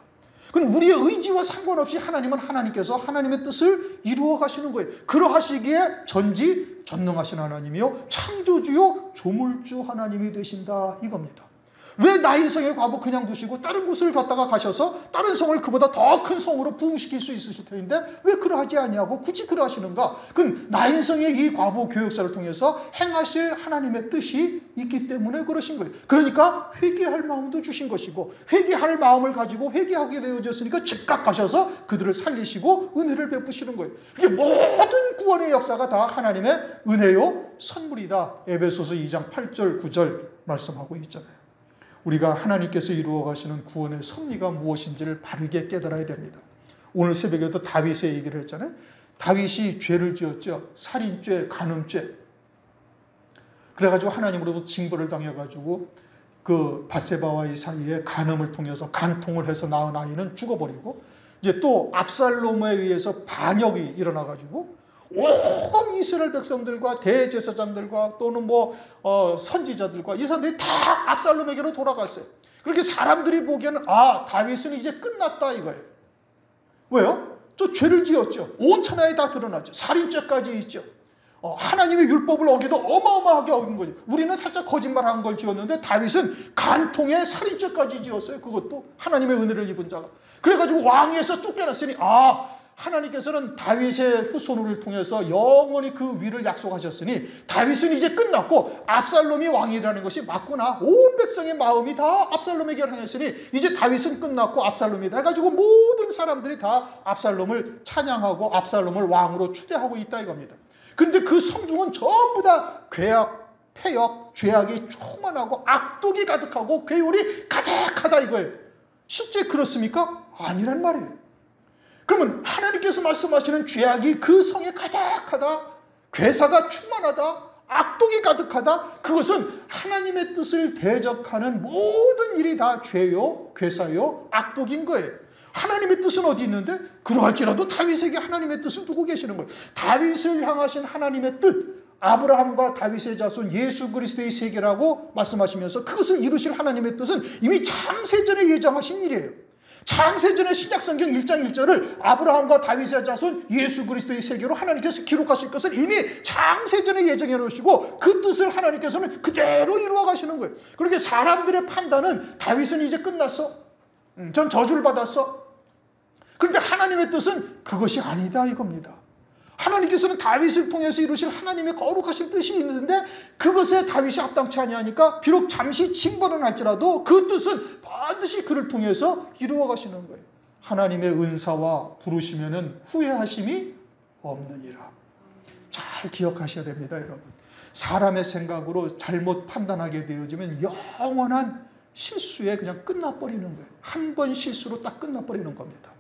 그럼 우리의 의지와 상관없이 하나님은 하나님께서 하나님의 뜻을 이루어 가시는 거예요. 그러하시기에 전지전능하신 하나님이요 창조주요 조물주 하나님이 되신다 이겁니다. 왜 나인성의 과부 그냥 두시고 다른 곳을 갔다가 가셔서 다른 성을 그보다 더 큰 성으로 부흥시킬 수 있으실 텐데 왜 그러하지 아니하고 굳이 그러하시는가? 그건 나인성의 이 과부 교역자를 통해서 행하실 하나님의 뜻이 있기 때문에 그러신 거예요. 그러니까 회개할 마음도 주신 것이고 회개할 마음을 가지고 회개하게 되어졌으니까 즉각 가셔서 그들을 살리시고 은혜를 베푸시는 거예요. 이게 모든 구원의 역사가 다 하나님의 은혜요 선물이다. 에베소서 2장 8절 9절 말씀하고 있잖아요. 우리가 하나님께서 이루어 가시는 구원의 섭리가 무엇인지를 바르게 깨달아야 됩니다. 오늘 새벽에도 다윗의 얘기를 했잖아요. 다윗이 죄를 지었죠. 살인죄, 간음죄. 그래가지고 하나님으로부터 징벌을 당해가지고 그 밧세바와의 사이에 간음을 통해서 간통을 해서 낳은 아이는 죽어버리고 이제 또 압살롬에 의해서 반역이 일어나가지고 온 이스라엘 백성들과 대제사장들과 또는 선지자들과 이 사람들이 다 압살롬에게로 돌아갔어요. 그렇게 사람들이 보기에는 다윗은 이제 끝났다 이거예요. 왜요? 저 죄를 지었죠. 온 천하에 다 드러났죠. 살인죄까지 있죠. 하나님의 율법을 어기도 어마어마하게 어긴 거죠. 우리는 살짝 거짓말한 걸 지었는데 다윗은 간통에 살인죄까지 지었어요. 그것도 하나님의 은혜를 입은 자가. 그래가지고 왕위에서 쫓겨났으니 하나님께서는 다윗의 후손을 통해서 영원히 그 위를 약속하셨으니 다윗은 이제 끝났고 압살롬이 왕이라는 것이 맞구나. 온 백성의 마음이 다 압살롬에게 향했으니 이제 다윗은 끝났고 압살롬이다 해가지고 모든 사람들이 다 압살롬을 찬양하고 압살롬을 왕으로 추대하고 있다 이겁니다. 그런데 그 성중은 전부 다 괴악, 폐역, 죄악이 충만하고 악독이 가득하고 괴율이 가득하다 이거예요. 실제 그렇습니까? 아니란 말이에요. 그러면 하나님께서 말씀하시는 죄악이 그 성에 가득하다, 괴사가 충만하다, 악독이 가득하다, 그것은 하나님의 뜻을 대적하는 모든 일이 다 죄요, 괴사요, 악독인 거예요. 하나님의 뜻은 어디 있는데? 그러할지라도 다윗에게 하나님의 뜻을 두고 계시는 거예요. 다윗을 향하신 하나님의 뜻, 아브라함과 다윗의 자손 예수 그리스도의 세계라고 말씀하시면서 그것을 이루실 하나님의 뜻은 이미 창세전에 예정하신 일이에요. 창세전의 신약성경 1장 1절을 아브라함과 다윗의 자손 예수 그리스도의 세계로 하나님께서 기록하실 것을 이미 창세전에 예정해 놓으시고 그 뜻을 하나님께서는 그대로 이루어 가시는 거예요. 그렇게 사람들의 판단은 다윗은 이제 끝났어. 전 저주를 받았어. 그런데 하나님의 뜻은 그것이 아니다 이겁니다. 하나님께서는 다윗을 통해서 이루실 하나님의 거룩하신 뜻이 있는데 그것에 다윗이 합당치 아니하니까 비록 잠시 징벌은 할지라도 그 뜻은 반드시 그를 통해서 이루어 가시는 거예요. 하나님의 은사와 부르시면은 후회하심이 없느니라. 잘 기억하셔야 됩니다, 여러분. 사람의 생각으로 잘못 판단하게 되어지면 영원한 실수에 그냥 끝나버리는 거예요. 한 번 실수로 딱 끝나버리는 겁니다.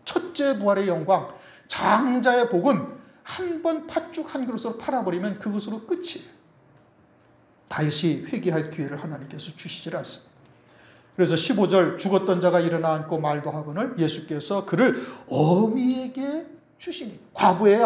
첫째 부활의 영광, 장자의 복은 한 번 팥죽 한 그릇으로 팔아버리면 그것으로 끝이에요. 다시 회개할 기회를 하나님께서 주시질 않습니다. 그래서 15절 죽었던 자가 일어나 앉고 말도 하거늘 예수께서 그를 어미에게 주시니 과부의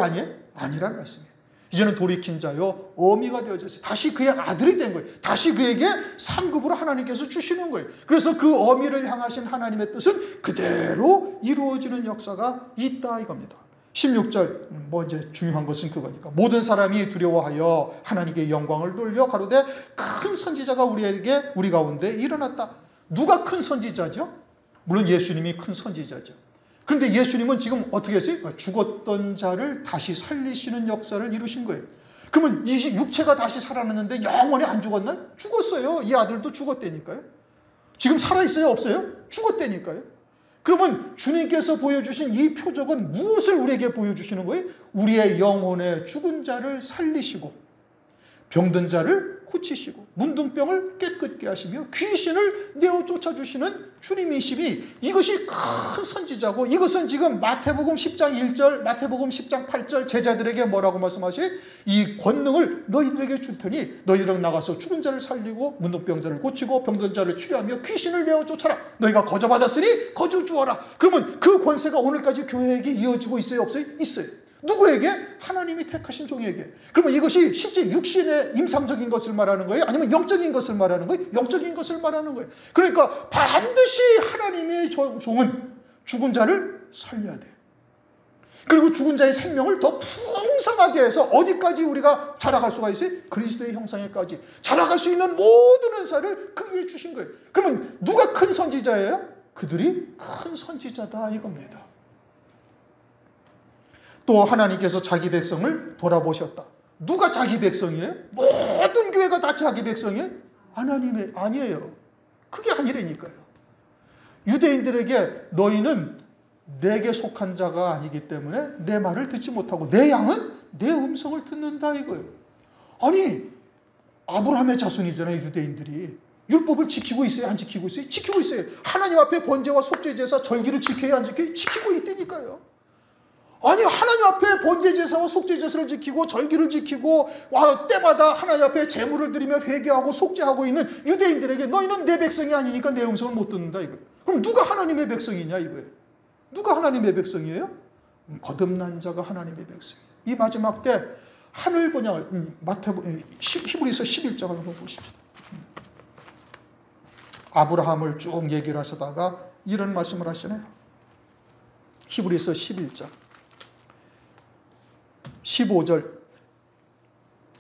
아니란 말씀이에요. 이제는 돌이킨 자요 어미가 되어졌어요. 다시 그의 아들이 된 거예요. 다시 그에게 상급으로 하나님께서 주시는 거예요. 그래서 그 어미를 향하신 하나님의 뜻은 그대로 이루어지는 역사가 있다 이겁니다. 16절 이제 중요한 것은 그거니까 모든 사람이 두려워하여 하나님께 영광을 돌려 가로되 큰 선지자가 우리 가운데 일어났다. 누가 큰 선지자죠? 물론 예수님이 큰 선지자죠. 그런데 예수님은 지금 어떻게 했어요? 죽었던 자를 다시 살리시는 역사를 이루신 거예요. 그러면 이 육체가 다시 살아났는데 영원히 안 죽었나? 죽었어요. 이 아들도 죽었다니까요. 지금 살아있어요? 없어요? 죽었다니까요. 그러면 주님께서 보여주신 이 표적은 무엇을 우리에게 보여주시는 거예요? 우리의 영혼의 죽은 자를 살리시고 병든 자를 고치시고 문둥병을 깨끗게 하시며 귀신을 내어 쫓아주시는 주님이심이 이것이 큰 선지자고 이것은 지금 마태복음 10장 1절 마태복음 10장 8절 제자들에게 뭐라고 말씀하시? 이 권능을 너희들에게 줄 테니 너희들은 나가서 죽은 자를 살리고 문둥병자를 고치고 병든 자를 치료하며 귀신을 내어 쫓아라. 너희가 거저받았으니 거저 주어라. 그러면 그 권세가 오늘까지 교회에게 이어지고 있어요? 없어요? 있어요. 누구에게? 하나님이 택하신 종에게. 그러면 이것이 실제 육신의 임상적인 것을 말하는 거예요? 아니면 영적인 것을 말하는 거예요? 영적인 것을 말하는 거예요. 그러니까 반드시 하나님의 종은 죽은 자를 살려야 돼요. 그리고 죽은 자의 생명을 더 풍성하게 해서 어디까지 우리가 자라갈 수가 있어요? 그리스도의 형상에까지 자라갈 수 있는 모든 은사를 그 위에 주신 거예요. 그러면 누가 큰 선지자예요? 그들이 큰 선지자다 이겁니다. 또 하나님께서 자기 백성을 돌아보셨다. 누가 자기 백성이에요? 모든 교회가 다 자기 백성이에요? 하나님의 아니에요. 그게 아니라니까요. 유대인들에게 너희는 내게 속한 자가 아니기 때문에 내 말을 듣지 못하고 내 양은 내 음성을 듣는다 이거예요. 아니 아브라함의 자손이잖아요. 유대인들이. 율법을 지키고 있어요? 안 지키고 있어요? 지키고 있어요. 하나님 앞에 번제와 속죄제사 절기를 지켜야 안 지켜요? 지키고 있다니까요. 아니 하나님 앞에 번제제사와 속죄제사를 지키고 절기를 지키고 때마다 하나님 앞에 제물을 드리며 회개하고 속죄하고 있는 유대인들에게 너희는 내 백성이 아니니까 내 음성을 못 듣는다 이거. 그럼 누가 하나님의 백성이냐 이거예요. 누가 하나님의 백성이에요? 거듭난 자가 하나님의 백성. 이 마지막 때 하늘 번영을 히브리서 11장을 한번 보십시다. 아브라함을 쭉 얘기를 하시다가 이런 말씀을 하시네요. 히브리서 11장 15절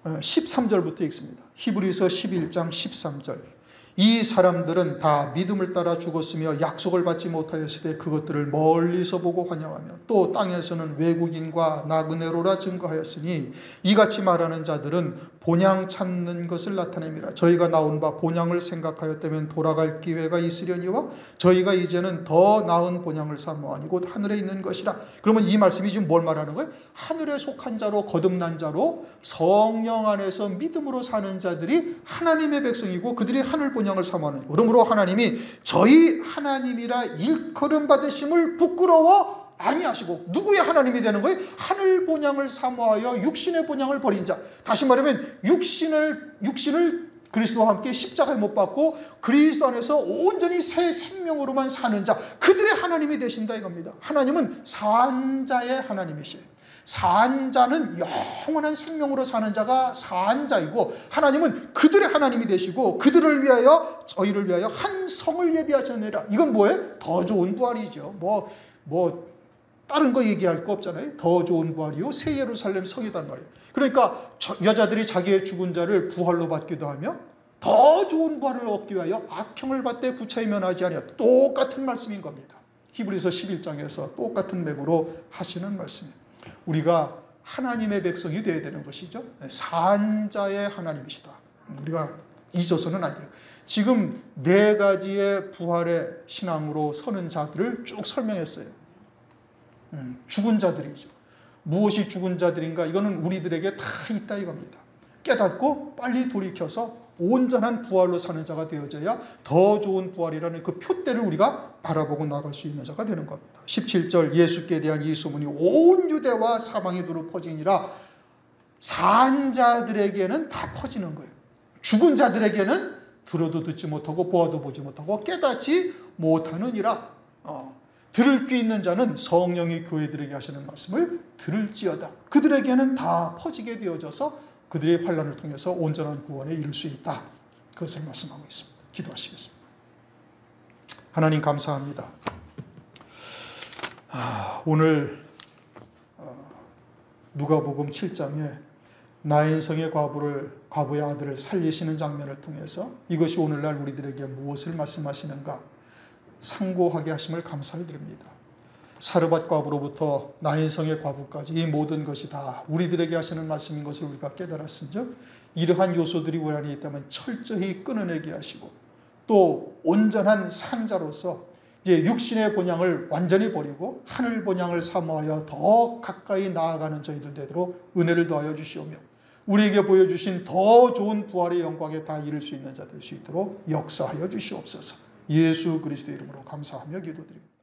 13절부터 읽습니다. 히브리서 11장 13절. 이 사람들은 다 믿음을 따라 죽었으며 약속을 받지 못하였을 때 그것들을 멀리서 보고 환영하며 또 땅에서는 외국인과 나그네로라 증거하였으니 이같이 말하는 자들은 본향 찾는 것을 나타냅니다. 저희가 나온 바 본향을 생각하였다면 돌아갈 기회가 있으려니와 저희가 이제는 더 나은 본향을 사모하니 곧 하늘에 있는 것이라. 그러면 이 말씀이 지금 뭘 말하는 거예요? 하늘에 속한 자로 거듭난 자로 성령 안에서 믿음으로 사는 자들이 하나님의 백성이고 그들이 하늘 본향을 사모하는 거예요. 그러므로 하나님이 저희 하나님이라 일컬음 받으심을 부끄러워 아니하시고, 누구의 하나님이 되는 거예요? 하늘 본향을 사모하여 육신의 본향을 버린 자. 다시 말하면 육신을 그리스도와 함께 십자가에 못 박고 그리스도 안에서 온전히 새 생명으로만 사는 자, 그들의 하나님이 되신다 이겁니다. 하나님은 산자의 하나님이시에요. 산자는 영원한 생명으로 사는 자가 산자이고, 하나님은 그들의 하나님이 되시고 그들을 위하여, 저희를 위하여 한 성을 예비하셨느니라. 이건 뭐예요? 더 좋은 부활이죠. 다른 거 얘기할 거 없잖아요. 더 좋은 부활이요 새 예루살렘 성이단 말이에요. 그러니까 여자들이 자기의 죽은 자를 부활로 받기도 하며 더 좋은 부활을 얻기 위하여 악형을 받되 구차히 면하지 아니하다. 똑같은 말씀인 겁니다. 히브리서 11장에서 똑같은 맥으로 하시는 말씀이에요. 우리가 하나님의 백성이 되어야 되는 것이죠. 산자의 하나님이시다. 우리가 잊어서는 안 돼요. 지금 4가지의 부활의 신앙으로 서는 자들을 쭉 설명했어요. 죽은 자들이죠. 무엇이 죽은 자들인가? 이거는 우리들에게 다 있다 이겁니다. 깨닫고 빨리 돌이켜서 온전한 부활로 사는 자가 되어져야 더 좋은 부활이라는 그 표대를 우리가 바라보고 나갈 수 있는 자가 되는 겁니다. 17절, 예수께 대한 이 소문이 온 유대와 사방에 두루 퍼지니라. 산 자들에게는 다 퍼지는 거예요. 죽은 자들에게는 들어도 듣지 못하고 보아도 보지 못하고 깨닫지 못하느니라. 들을 귀 있는 자는 성령이 교회들에게 하시는 말씀을 들을지어다. 그들에게는 다 퍼지게 되어져서 그들의 환난을 통해서 온전한 구원에 이를 수 있다. 그것을 말씀하고 있습니다. 기도하시겠습니다. 하나님 감사합니다. 오늘 누가복음 7장에 나인성의 과부의 아들을 살리시는 장면을 통해서 이것이 오늘날 우리들에게 무엇을 말씀하시는가 상고하게 하심을 감사를 드립니다. 사르밧 과부로부터 나인성의 과부까지 이 모든 것이 다 우리들에게 하시는 말씀인 것을 우리가 깨달았은즉 이러한 요소들이 우리 안에 있다면 철저히 끊어내게 하시고, 또 온전한 산자로서 이제 육신의 본향을 완전히 버리고 하늘 본향을 사모하여 더 가까이 나아가는 저희들 되도록 은혜를 더하여 주시오며, 우리에게 보여주신 더 좋은 부활의 영광에 다 이를 수 있는 자 될 수 있도록 역사하여 주시옵소서. 예수 그리스도의 이름으로 감사하며 기도드립니다.